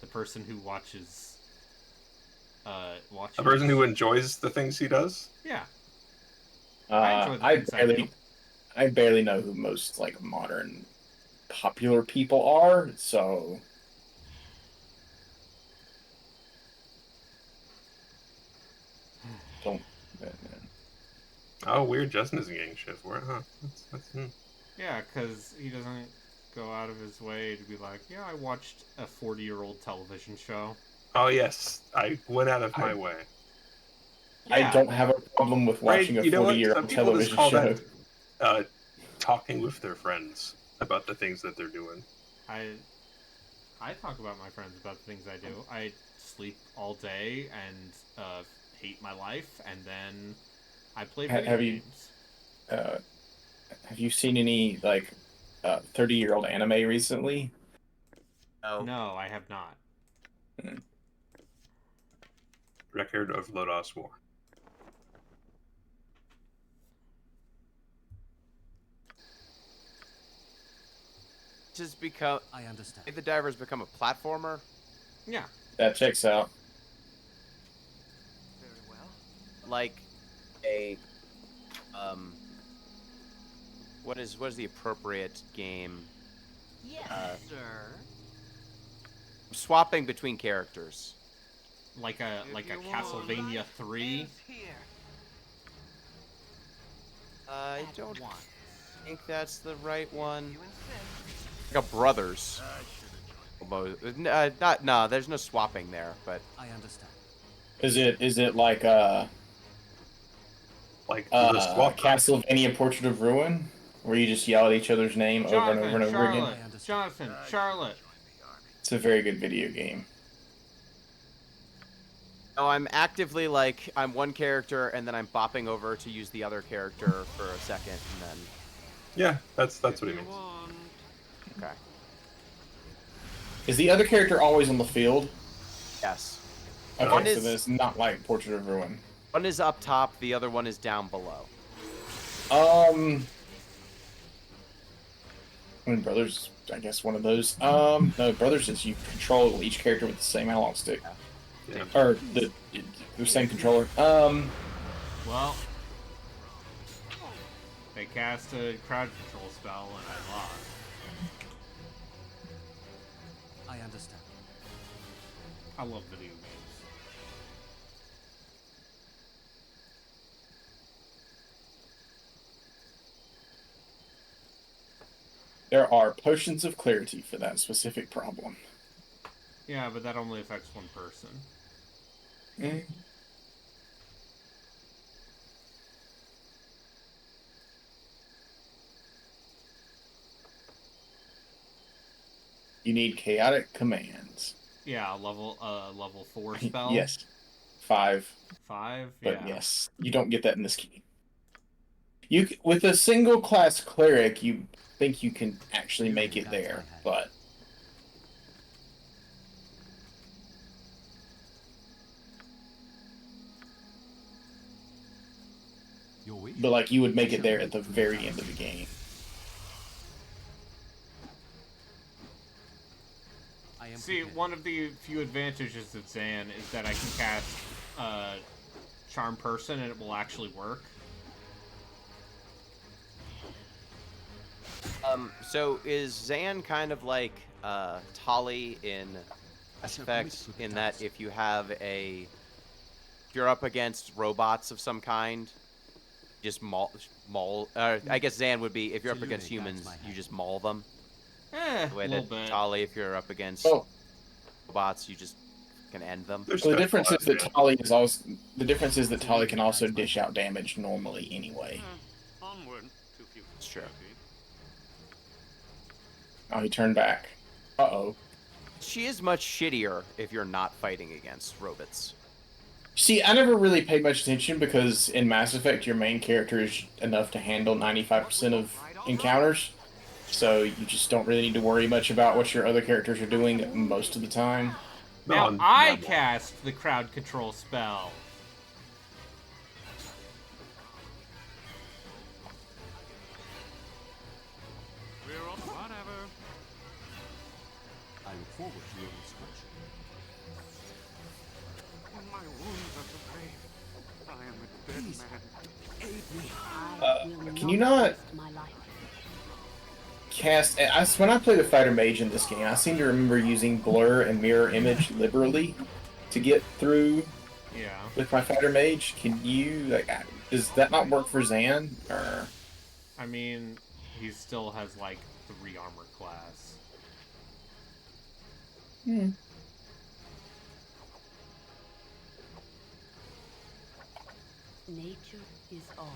the person who watches. A person who enjoys the things he does. Yeah. I enjoy the things I do. I barely know who most like modern popular people are, so don't. Oh, weird. Justin isn't getting shit for it, huh? That's Yeah, because he doesn't go out of his way to be like, yeah, I watched a 40-year-old television show. Oh, yes. I went out of my way. I Yeah. don't have a problem with watching Right, you know a what? 40-year-old Some people just television call show. that talking with their friends about the things that they're doing. I talk about my friends about the things I do. I sleep all day and hate my life, and then I play video Have you- games. Have you seen any like 30-year-old anime recently? No, I have not. Record of Lodos War. Just become. I understand. If the diver's become a platformer, Yeah. That checks out. Very well. like a what is the appropriate game? Yes, sir. Swapping between characters. Like a If you want, Castlevania 3. ends here. I don't Once. think that's the right one. You insist. Like a brothers. No, there's no swapping there, but I understand. Is it like Like the swap. Castlevania Portrait of Ruin, where you just yell at each other's name over and over and over again? Jonathan, Charlotte. It's a very good video game. Oh, I'm actively like I'm one character and then I'm bopping over to use the other character for a second and then. Yeah, that's what he means. Okay. Is the other character always on the field? Yes. Okay, One so is- then it's not like Portrait of Ruin. One is up top, the other one is down below. I mean, Brothers, I guess one of those. No, Brothers is you control each character with the same analog stick. Yeah. Or the same controller. Well, they cast a crowd control spell and I lost. I understand. I love video games. There are potions of clarity for that specific problem. Yeah, but that only affects one person. You need chaotic commands. Yeah, level 4 spell. Yes. 5. 5. But Yeah. yes, you don't get that in this game. With a single class cleric, you think you can actually make it there, but Your wish? like you would make it there at the very end of the game. I am See, prepared. one of the few advantages of Zan is that I can cast Charm Person and it will actually work. So is Zan kind of like Tali in Mass Effect in that if you're up against robots of some kind, just maul. I guess Zan would be if you're up against humans, you just maul them. A The way little that bit. Tali, if you're up against Oh, robots, you just can end them. There's so the special difference is that class, Tali can also dish out damage normally anyway. Onward to future. It's true. Oh, he turned back. Uh-oh. She is much shittier if you're not fighting against robots. See, I never really paid much attention because in Mass Effect, your main character is enough to handle 95% of encounters. So you just don't really need to worry much about what your other characters are doing most of the time. Now No, I no. cast the crowd control spell. We're on whatever. I look forward to your instruction. My wounds are so grave. I am a dead Please. man. Aid me. Can you not cast... when I play the Fighter Mage in this game, I seem to remember using Blur and Mirror Image liberally to get through Yeah. with my Fighter Mage. Can you... does that not work for Zan? Or... I mean, he still has like 3 armor class. Nature is all.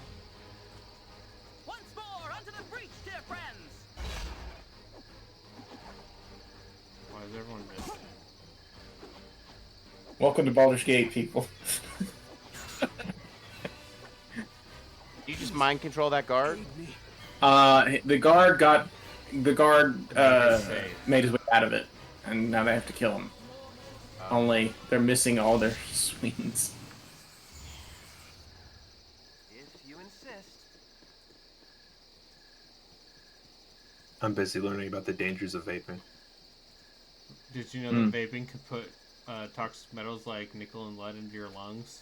Once more, onto the breach, dear friends! Why is everyone missing? Welcome to Baldur's Gate, people. You just mind control that guard? The guard Save. made his way out of it, and now they have to kill him. Only they're missing all their swings. If you insist. I'm busy learning about the dangers of vaping. Did you know that vaping could put toxic metals like nickel and lead into your lungs?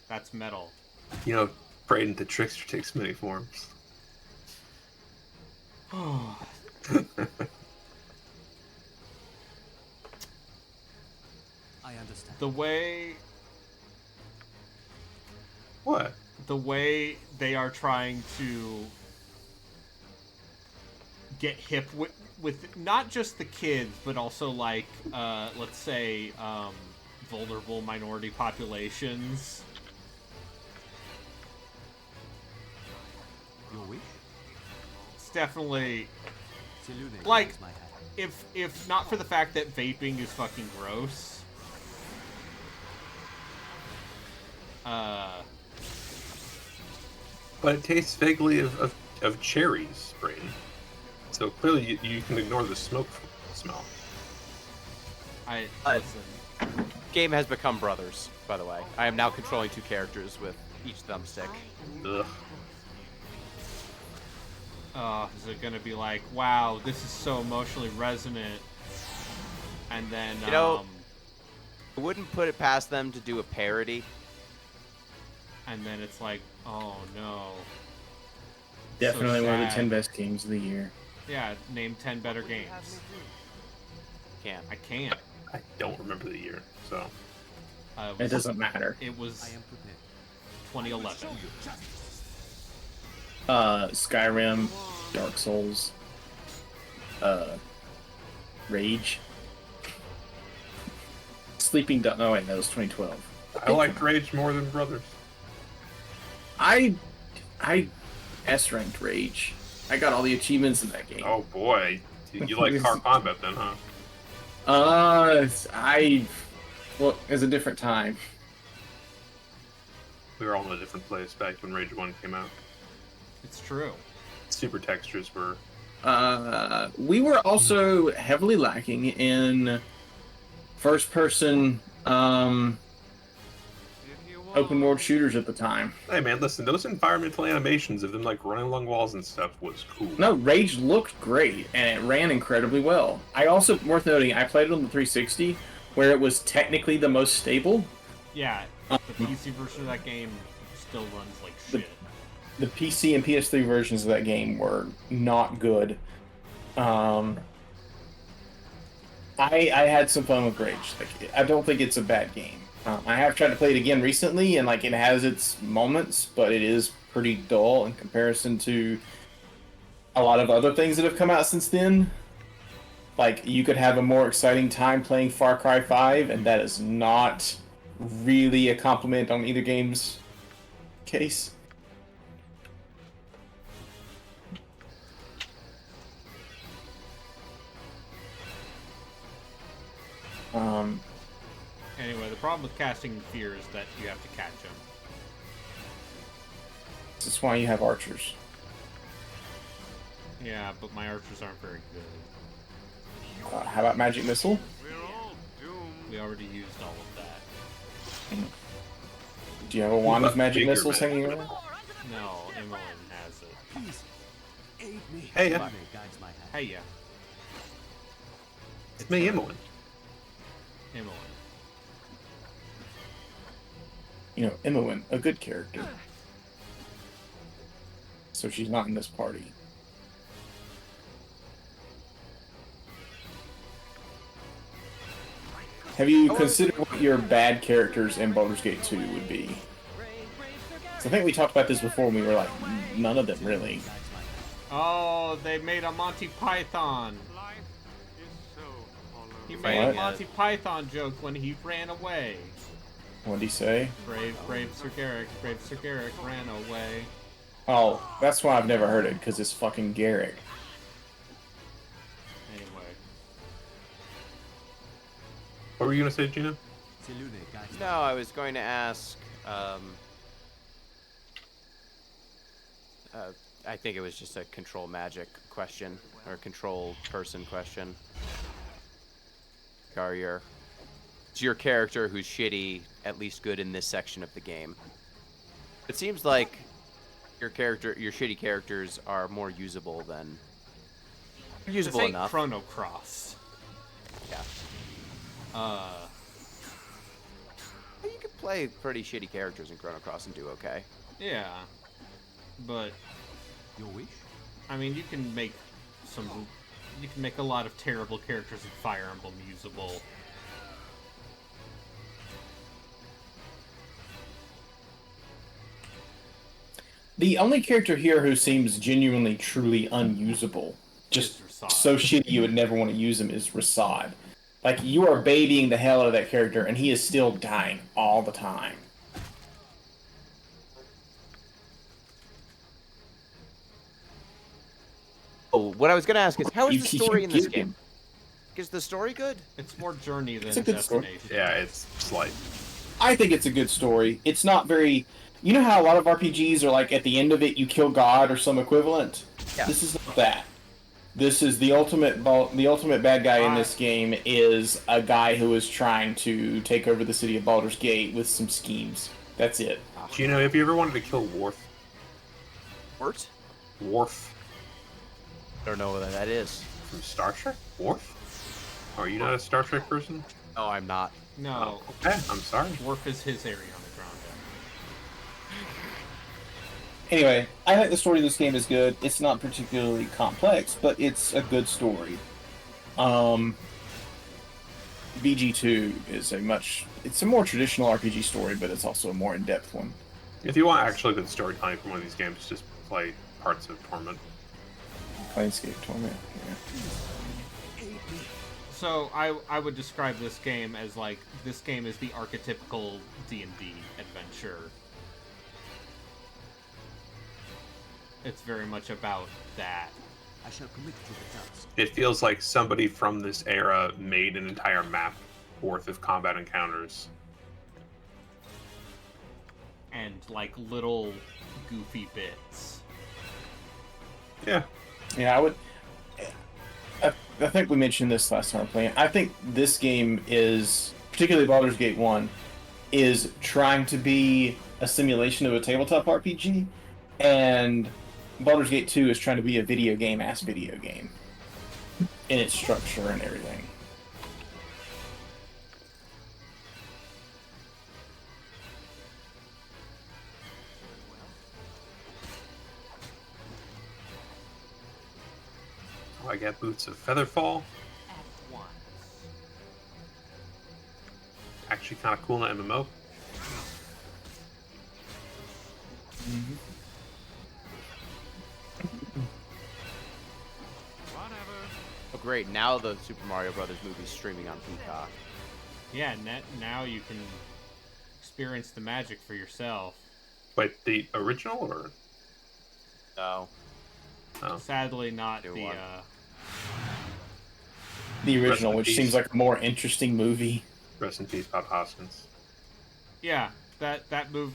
That's metal. You know, Braden the Trickster takes many forms. I understand. The way What? they are trying to get hip with not just the kids, but also like let's say vulnerable minority populations. Your wish? It's definitely Selune Like- guides my hand. if not for the fact that vaping is fucking gross. But it tastes vaguely of cherries, Brayden. So clearly you can ignore the smoke smell. Listen. Game has become brothers, by the way. I am now controlling 2 characters with each thumbstick. Ugh. Is it gonna be like, wow, this is so emotionally resonant, and then You know, I wouldn't put it past them to do a parody. and then it's like, oh no. Definitely So one of the sad. 10 best games of the year. Yeah, name 10 better games. Can't. I can't. I don't remember the year, so. It doesn't matter. It was 2011. Skyrim, Dark Souls, Rage, Sleeping Dogs. No, wait, that was 2012. I liked Rage more than Brothers. I S ranked Rage. I got all the achievements in that game. Oh boy. You like car combat then, huh? Well, it's a different time. We were all in a different place back when Rage 1 came out. It's true. Super textures were... We were also heavily lacking in first-person open world shooters at the time. Hey man, listen, those environmental animations of them like running along walls and stuff was cool. No, Rage looked great, and it ran incredibly well. I also, worth noting, I played it on the 360, where it was technically the most stable. Yeah, the PC version of that game still runs like shit. The PC and PS3 versions of that game were not good. I had some fun with Rage. Like, I don't think it's a bad game. I have tried to play it again recently, and like it has its moments, but it is pretty dull in comparison to a lot of other things that have come out since then. Like, you could have a more exciting time playing Far Cry 5, and that is not really a compliment on either game's case. Anyway, the problem with casting fear is that you have to catch them. That's why you have archers. Yeah, but my archers aren't very good. How about Magic Missile? We already used all of that. Do you have a wand of Magic Bigger Missiles magic. hanging around? No, Emmeline has it. Please, aid me. Hey, Money guides my hand. Hey, yeah. It's me, Emily. Emmeline. You know, Imowen, a good character. So she's not in this party. Have you considered what your bad characters in Baldur's Gate 2 would be? So I think we talked about this before and we were like, none of them really. Oh, they made a Monty Python. Life is so hollow. He made a What? Monty Python joke when he ran away. What'd he say? Brave Sir Garrick ran away. Oh, that's why I've never heard it, because it's fucking Garrick. Anyway. What were you gonna say, Gina? Selune guides No, I was going to ask. I think it was just a control magic question or control person question. It's your character who's shitty, at least good in this section of the game. It seems like your shitty characters are more usable than usable This ain't enough. Chrono Cross. Yeah. You could play pretty shitty characters in Chrono Cross and do okay. Yeah. But your wish. I mean, you can make a lot of terrible characters in Fire Emblem usable. The only character here who seems genuinely, truly unusable, just so shitty you would never want to use him, is Rasad. Like, you are babying the hell out of that character, and he is still dying all the time. Oh, what I was gonna ask is, how is the You story in this killed game? him. Is the story good? It's more journey than It's a good story. destination. Yeah, it's slight. I think it's a good story. It's not very. You know how a lot of RPGs are like at the end of it you kill God or some equivalent. Yeah. This is not that. This is the ultimate bad guy in this game is a guy who is trying to take over the city of Baldur's Gate with some schemes. That's it. Do you know, have you ever wanted to kill Worf? What? Worf I don't know what that is. from Star Trek? Worf? Are you not a Star Trek person? No, I'm not. No, Okay, I'm sorry. Worf is his area on the ground. Anyway, I think the story of this game is good. It's not particularly complex, but it's a good story. BG2 is it's a more traditional RPG story, but it's also a more in-depth one. If you want actually good storytelling from one of these games, just play parts of Torment. Planescape Torment. Yeah. So I would describe this game as like, this game is the archetypical D&D adventure. It's very much about that. I shall commit to the task. It feels like somebody from this era made an entire map worth of combat encounters. And like little goofy bits. Yeah. Yeah, I think we mentioned this last time playing. I think this game is, particularly Baldur's Gate 1, is trying to be a simulation of a tabletop RPG, and Baldur's Gate 2 is trying to be a video game-ass video game in its structure and everything. Oh, I got Boots of Featherfall. At once. Actually kind of cool in the MMO. Oh, great. Now the Super Mario Brothers movie is streaming on Peacock. Yeah, now you can experience the magic for yourself. Wait, the original or? No. Oh. Sadly, not New the one. The Rest original, in which peace. seems like a more interesting movie. Rest in peace, Bob Hoskins. Yeah, that move.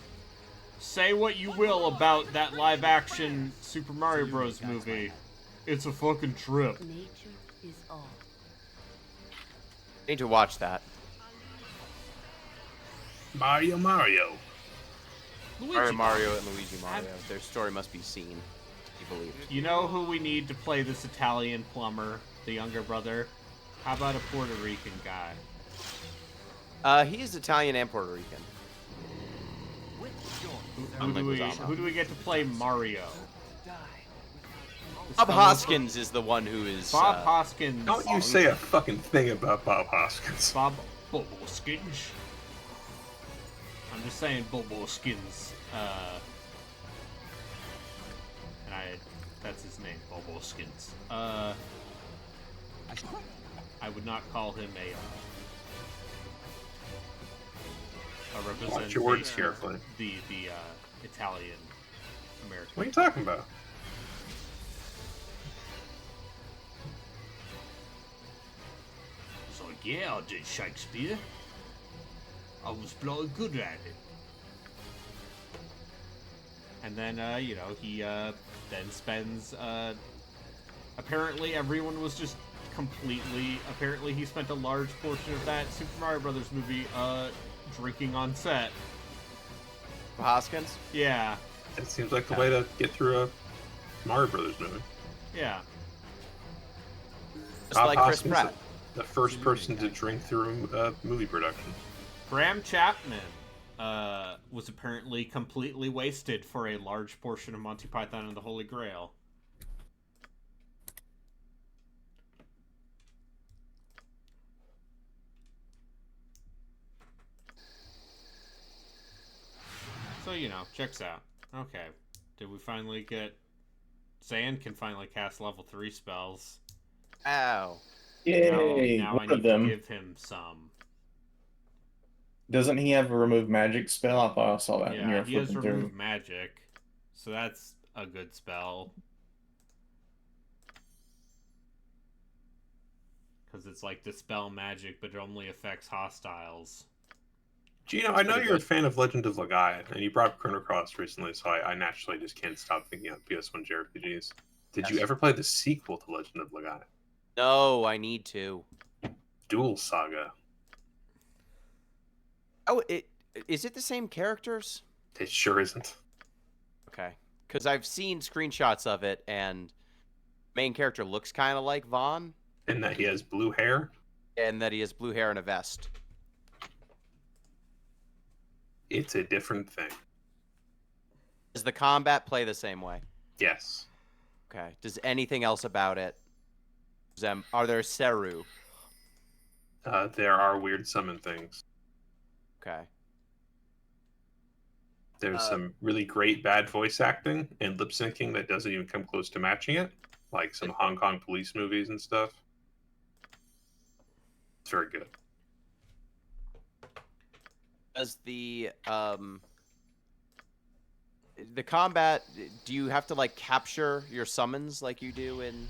Say what you will about that live-action Super Mario Bros. Movie. It's a fucking trip. Nature is all. I need to watch that. Mario. Mario and Luigi Mario. Their story must be seen to be believed. You know who we need to play this Italian plumber, the younger brother? How about a Puerto Rican guy? He is Italian and Puerto Rican. Who do we get to play Mario? Bob Hoskins is the one who is. Bob Hoskins. Don't you say a fucking thing about Bob Hoskins. Bob Hoskins. I'm just saying Bob Hoskins. That's his name, Bob Hoskins. I would not call him a representation. Watch your words carefully. The Italian American. What are you talking about? So yeah, I did Shakespeare. I was bloody good at it. And then, he then spends, apparently everyone was just apparently he spent a large portion of that Super Mario Brothers movie, drinking on set. Hoskins? Yeah. It seems like the way to get through a Mario Brothers movie. Yeah. Just Bob like Chris Hoskins, Pratt. the first person to drink through a movie production. Graham Chapman, was apparently completely wasted for a large portion of Monty Python and the Holy Grail. So, checks out. Okay. Did we finally get... Zan can finally cast level 3 spells. Ow. Yay! Now I One need of them. to give him some. Doesn't he have a remove magic spell? I thought I saw that when you Yeah, were he has flipping remove through. magic. So that's a good spell. Because it's like dispel magic, but it only affects hostiles. Gino, I know pretty you're a good. fan of Legend of Legaia, and you brought up Chrono Cross recently, so I naturally just can't stop thinking of PS1 JRPGs. Did you Yes. ever play the sequel to Legend of Legaia? No, I need to. Duel Saga. Oh, is it the same characters? It sure isn't. Okay, because I've seen screenshots of it, and main character looks kind of like Vaughn, In that he has blue hair. and that he has blue hair and a vest. It's a different thing. Does the combat play the same way? Yes. Okay. Does anything else about it? Are there Seru? There are weird summon things. Okay. There's some really great bad voice acting and lip syncing that doesn't even come close to matching it, like some Hong Kong police movies and stuff. It's very good. Does the combat? Do you have to like capture your summons like you do in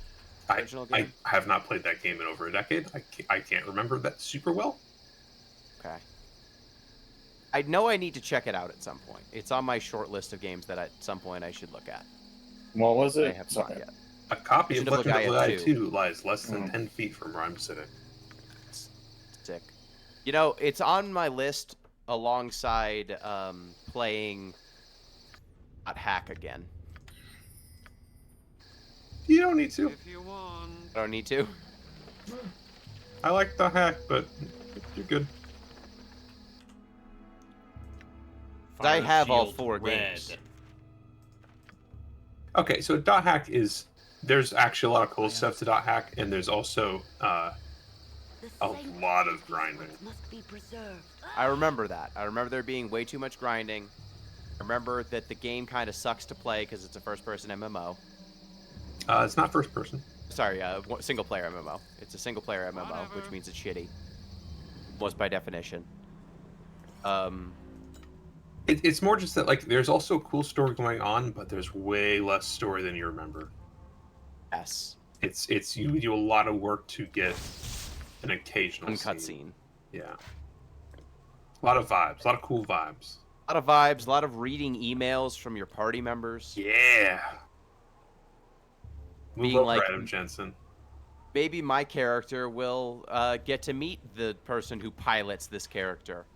the original I game? have not played that game in over a decade. I can't remember that super well. Okay. I know I need to check it out at some point. It's on my short list of games that at some point I should look at. What was I it? have Sorry. not yet. A copy of Legend of Legend of Legaia Legaia 2. 2 lies less than Mhm. 10 feet from where I'm sitting. Sick. You know, it's on my list alongside playing Hack again. You don't need to. If you want. I don't need to. I like the hack, but you're good. I have all Shield 4 Red. games. Okay, so dot hack is there's actually a lot of cool stuff to dot hack, and there's also a lot of grinding. Must be preserved. I remember that. I remember there being way too much grinding. I remember that the game kind of sucks to play because it's a first-person MMO. It's not first person. Sorry, single-player MMO. It's a single-player MMO, which Whatever. means it's shitty. Most by definition. It's more just that like there's also a cool story going on, but there's way less story than you remember. Yes. It's you do a lot of work to get an occasional Uncut scene. scene. Yeah. A lot of vibes, a lot of cool vibes. A lot of vibes, a lot of reading emails from your party members. Yeah. Move Being over, like- Adam Jensen. Maybe my character will get to meet the person who pilots this character.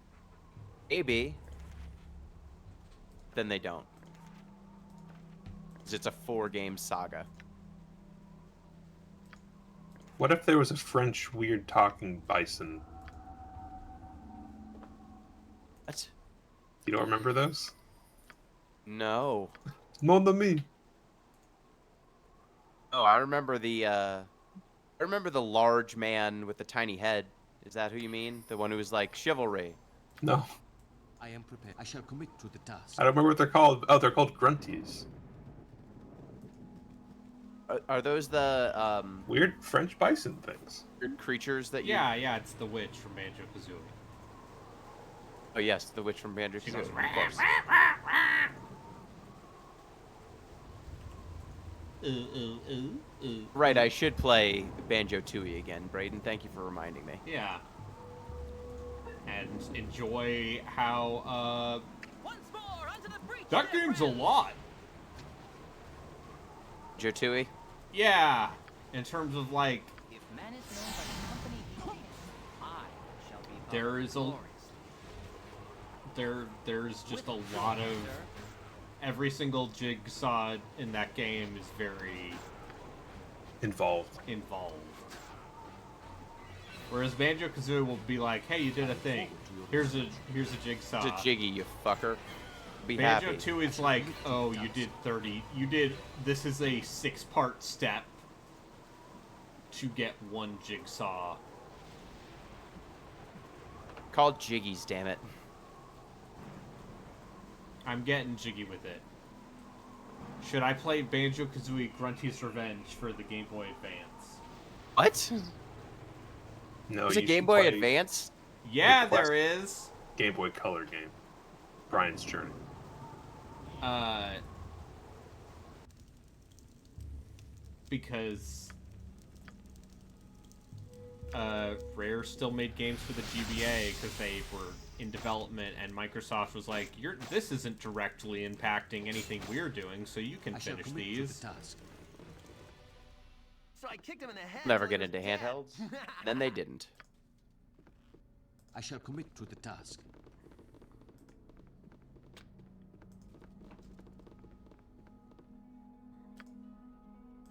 Maybe. Then they don't. 'Cause it's a 4-game saga. What if there was a French weird talking bison? What? You don't remember those? No. Mon ami. Oh, I remember the large man with the tiny head. Is that who you mean? The one who was like chivalry. No, I am prepared. I shall commit to the task. I don't remember what they're called. Oh, they're called grunties. Are those the Weird French bison things. weird creatures that you? Yeah, it's the witch from Banjo Kazooie. Oh yes, the witch from Banjo She Kazooie. goes, Of course. Right, I should play Banjo Tooie again, Braden. Thank you for reminding me. Yeah. And enjoy how, Once more onto the breach. that there, game's a friends. lot. Banjo Tooie. Yeah. In terms of, like, If man is known by the company he keeps, I shall be There is a- glorious. there's just a lot of... Every single jigsaw in that game is very Involved. involved. Whereas Banjo Kazooie will be like, "Hey, you did a thing. Here's a jigsaw." It's a jiggy, you fucker. Be Banjo happy. 2 is like, "Oh, you did 30. You did. This is a 6-part step to get one jigsaw." Called jiggies, damn it. I'm getting jiggy with it. Should I play Banjo Kazooie Grunty's Revenge for the Game Boy Advance? What? No, There's you a Game should Boy play Advance? Yeah, Request. there is. Game Boy Color game. Brian's Journey. Because Rare still made games for the GBA because they were in development, and Microsoft was like, this isn't directly impacting anything we're doing, so you can I shall finish commit to these. the task. So I kicked him in the head. Never till he get was into dead. handhelds. Then they didn't. I shall commit to the task.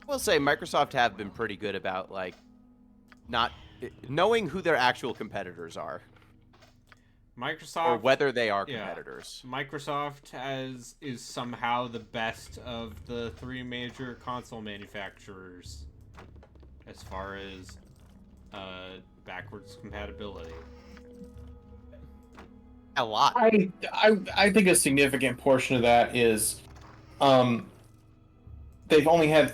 I will say Microsoft have been pretty good about like not knowing who their actual competitors are Microsoft, or whether they are yeah. competitors. Microsoft is somehow the best of the three major console manufacturers as far as backwards compatibility. A lot. I think a significant portion of that is, they've only had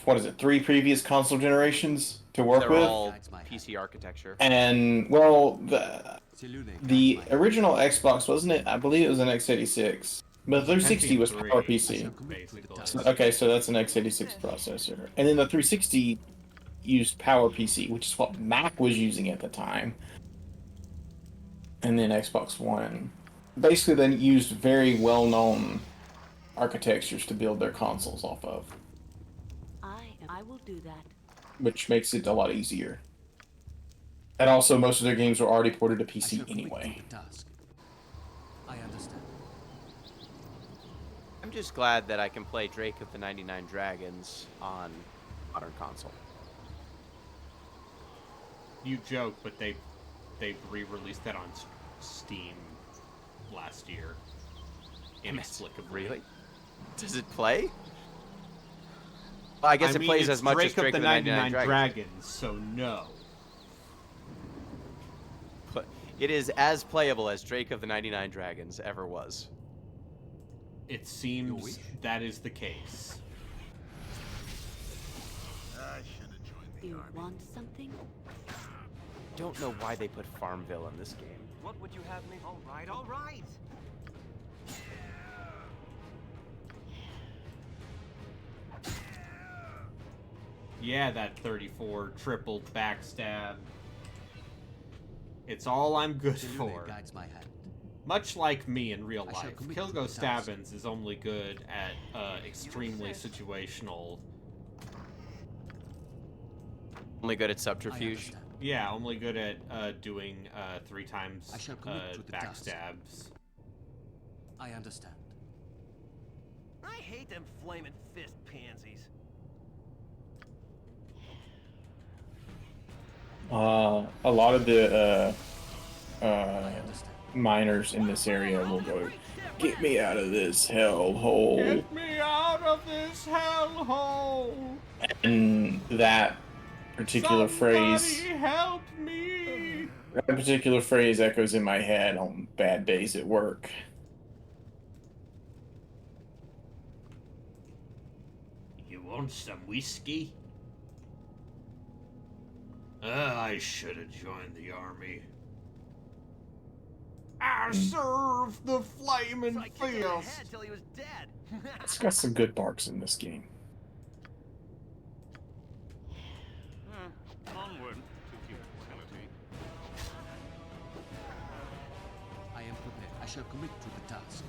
what is it, 3 previous console generations to work They're with, all PC architecture. and well, the Salute. original Xbox, wasn't it? I believe it was an x86, but the 360 was Pentium Power 3, PC. basically. So, okay, so that's an x86 processor, and then the 360 used Power PC, which is what Mac was using at the time, and then Xbox One. Basically, they used very well-known architectures to build their consoles off of, I will do that. which makes it a lot easier. And also, most of their games were already ported to I shall PC commit anyway. to the task. I understand. I'm just glad that I can play Drake of the 99 Dragons on modern console. You joke, but they re-released that on Steam last year. Inexplicably. Really? Does it play? Well, I guess it plays as much as Drake of the 99 Dragons, so no. But it is as playable as Drake of the 99 Dragons ever was. It seems that is the case. You want something? Don't know why they put Farmville in this game. What would you have me? All right, all right. Yeah, that 34 triple backstab. It's all I'm good for. Guides my hand. Much like me in real I shall life, commit to Killgo the task. Stabbins is only good at extremely situational. Only good at I subterfuge. understand. Yeah, only good at doing 3 times I shall commit to the task. backstabs. I understand. I hate them flaming fist pansies. A lot of the I understand. miners in this area will go, "Get me out of this hellhole," Get me out of this hellhole! and that particular phrase. Somebody help me! That particular phrase echoes in my head on bad days at work. You want some whiskey? I should have joined the army. I serve the flaming So I kicked him in the fist. head till he was dead. It's got some good barks in this game. Onward to immortality. I am prepared. I shall commit to the task.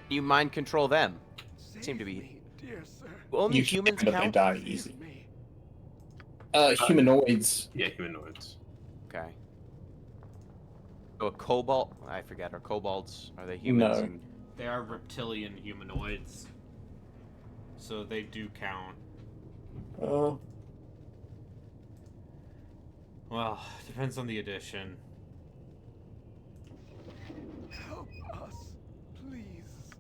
You mind control them? Seem to Save be me, dear sir. only You humans but they count. die Save easy. me. Humanoids. Yeah, humanoids. Okay. So a cobalt? I forget. Are kobolds? Are they humans? No. And- They are reptilian humanoids. So they do count. Well, depends on the edition. Help us, please.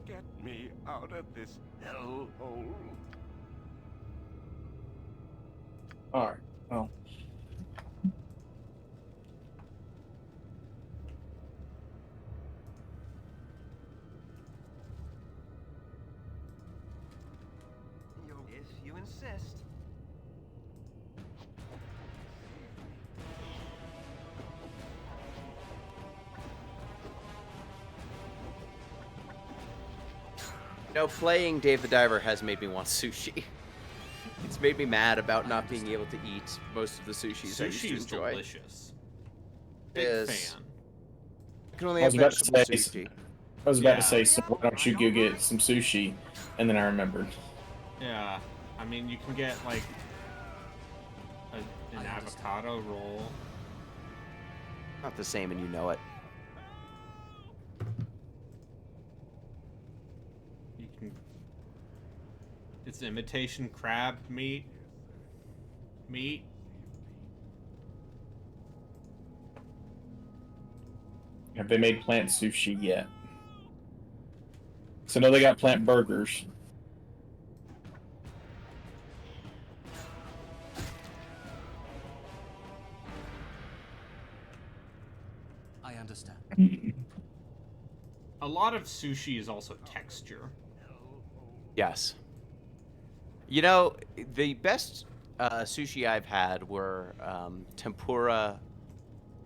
Get me out of this hellhole. Alright, well. If you insist. Playing Dave the Diver has made me want sushi. It's made me mad about not being able to eat most of the sushis I used to Sushi is enjoy. delicious. Big Is- fan. I can only I have was about to vegetable say- sushi. I was about Yeah. to say, so why don't you go get some sushi? And then I remembered. Yeah, I mean, you can get like an avocado roll. Not the same, and you know it. You can. It's imitation crab meat. Have they made plant sushi yet? So no, they got plant burgers. I understand. A lot of sushi is also texture. Yes. You know, the best sushi I've had were tempura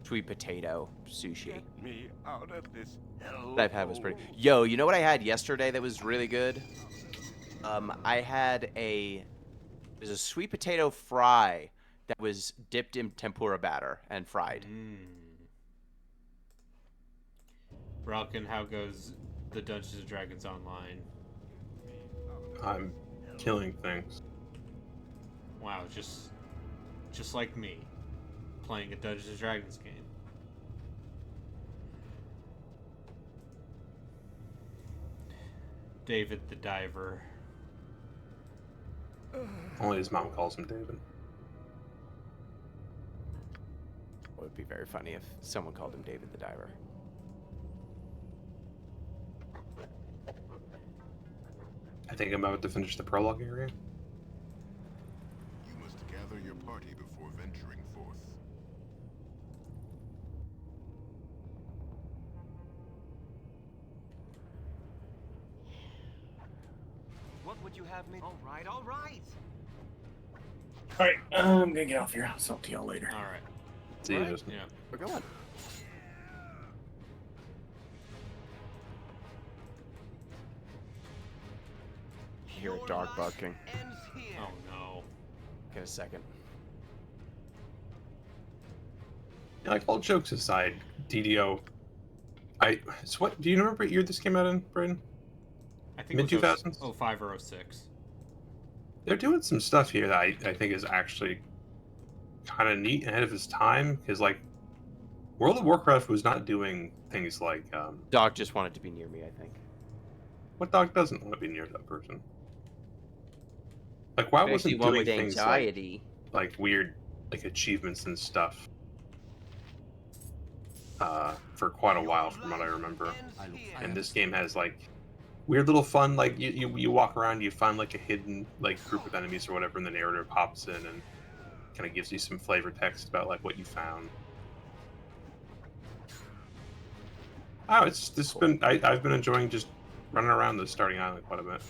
sweet potato sushi. Me out of this hell. That I've had was pretty. Yo, you know what I had yesterday that was really good? I had it was a sweet potato fry that was dipped in tempura batter and fried. Ralkin, how goes the Dungeons and Dragons Online? I'm killing things. Wow, just like me, playing a Dungeons and Dragons game. David the Diver. Only his mom calls him David. It would be very funny if someone called him David the Diver. I think I'm about to finish the prologue area. You must gather your party before venturing forth. What would you have me? All right, all right. Alright, I'm gonna get off here. I'll talk to y'all later. All right. See you, Right. Justin. Yeah. We're going. Hear a Your dog life barking. ends here. Oh no. Get a second. Like, all jokes aside, DDO. So what? Do you remember what year this came out in, Braden? I think Mid it was 2000s? 05 or 06. They're doing some stuff here that I think is actually kind of neat and ahead of its time. Because, like, World of Warcraft was not doing things like. Dog just wanted to be near me, I think. What dog doesn't want to be near that person? Like, WoW Especially wasn't one doing with things anxiety. like weird, like, achievements and stuff. For quite a while, from what I remember. I look And this game has like weird little fun, like you walk around, you find like a hidden like group of enemies or whatever, and the narrator pops in and kind of gives you some flavor text about like what you found. Oh, I've been enjoying just running around the starting island quite a bit.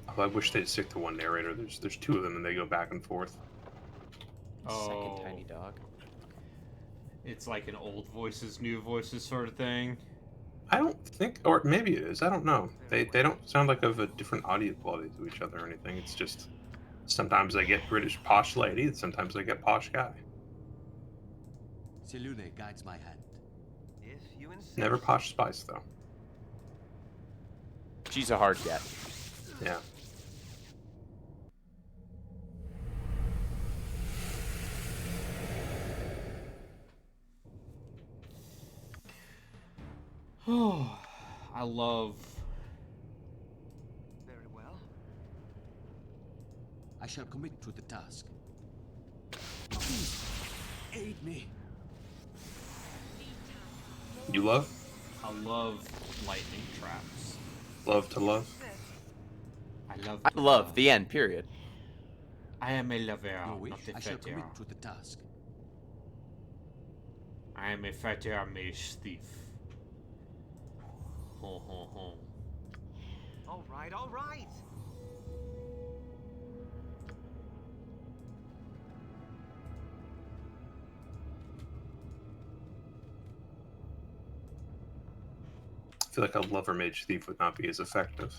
Although I wish they'd stick to one narrator. There's two of them and they go back and forth. Second tiny dog. It's like an old voices, new voices sort of thing. I don't think, or maybe it is. I don't know. They don't sound like of a different audio quality to each other or anything. It's just sometimes I get British posh lady, and sometimes I get posh guy. Selune guides my hand. If you insist. Never posh spice though. She's a hard get. Yeah. Oh, I love. Very well. I shall commit to the task. Please, aid me. You love? I love lightning traps. Love to love? I love. I to love the end, period. I am a lover, Your wish, not a I shall fighter. commit to the task. I am a fighter, mage thief. Ho ho ho. All right, all right. feel like a lover mage thief would not be as effective.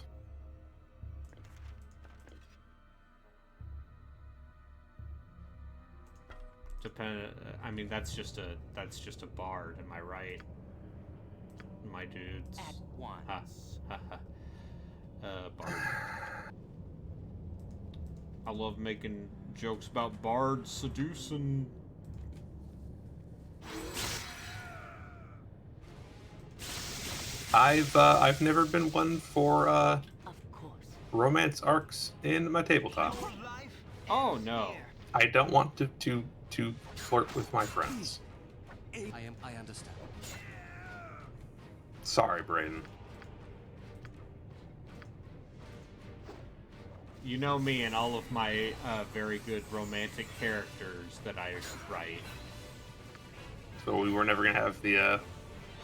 I mean, that's just a bard. Am I right? My dudes. At once. Bard. I love making jokes about bards seducing. I've never been one for Of course. romance arcs in my tabletop. Oh no. I don't want to flirt with my friends. I understand. Sorry, Brayden. You know me and all of my very good romantic characters that I write. So we were never gonna have the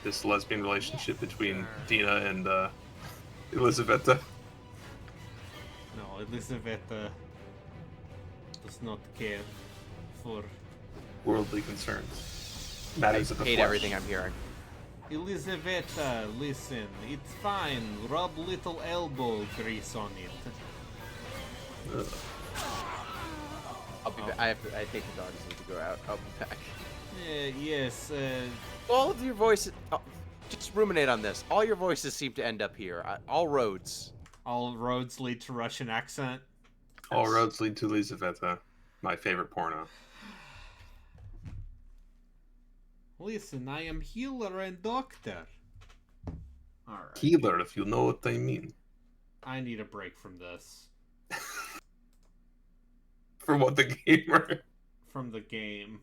this lesbian relationship between Dina and Elizabetta. No, Elizabetta does not care for Worldly concerns. Matters of the hate flesh. everything I'm hearing. Elizabetta, listen, it's fine. Rub little elbow grease on it. Ugh. I'll be back. I think the dogs need to go out. I'll be back. Yes, All of your voices. Oh, just ruminate on this. All your voices seem to end up here. All roads. all roads lead to Russian accent. All roads lead to Elizabetta, my favorite porno. Listen, I am healer and doctor. Alright. Healer, if you know what I mean. I need a break from this. For what, the gamer? From the game.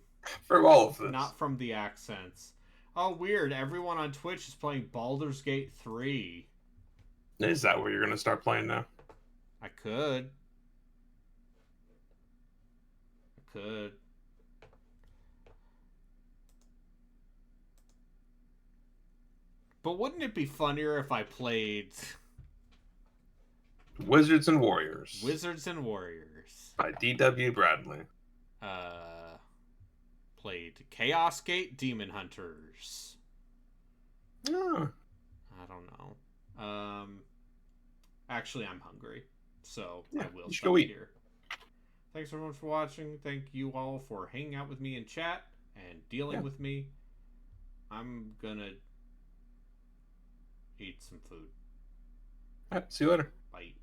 From all of this. Not from the accents. Oh, weird. Everyone on Twitch is playing Baldur's Gate 3. Is that what you're going to start playing now? I could. But wouldn't it be funnier if I played Wizards and Warriors. Wizards and Warriors by D.W. Bradley. Played Chaos Gate Demon Hunters. Oh. I don't know. Actually, I'm hungry, so Yeah, I will you should stop go eat. here. Thanks everyone for watching. Thank you all for hanging out with me in chat and dealing with me. I'm gonna eat some food. All right, see you later. Bye.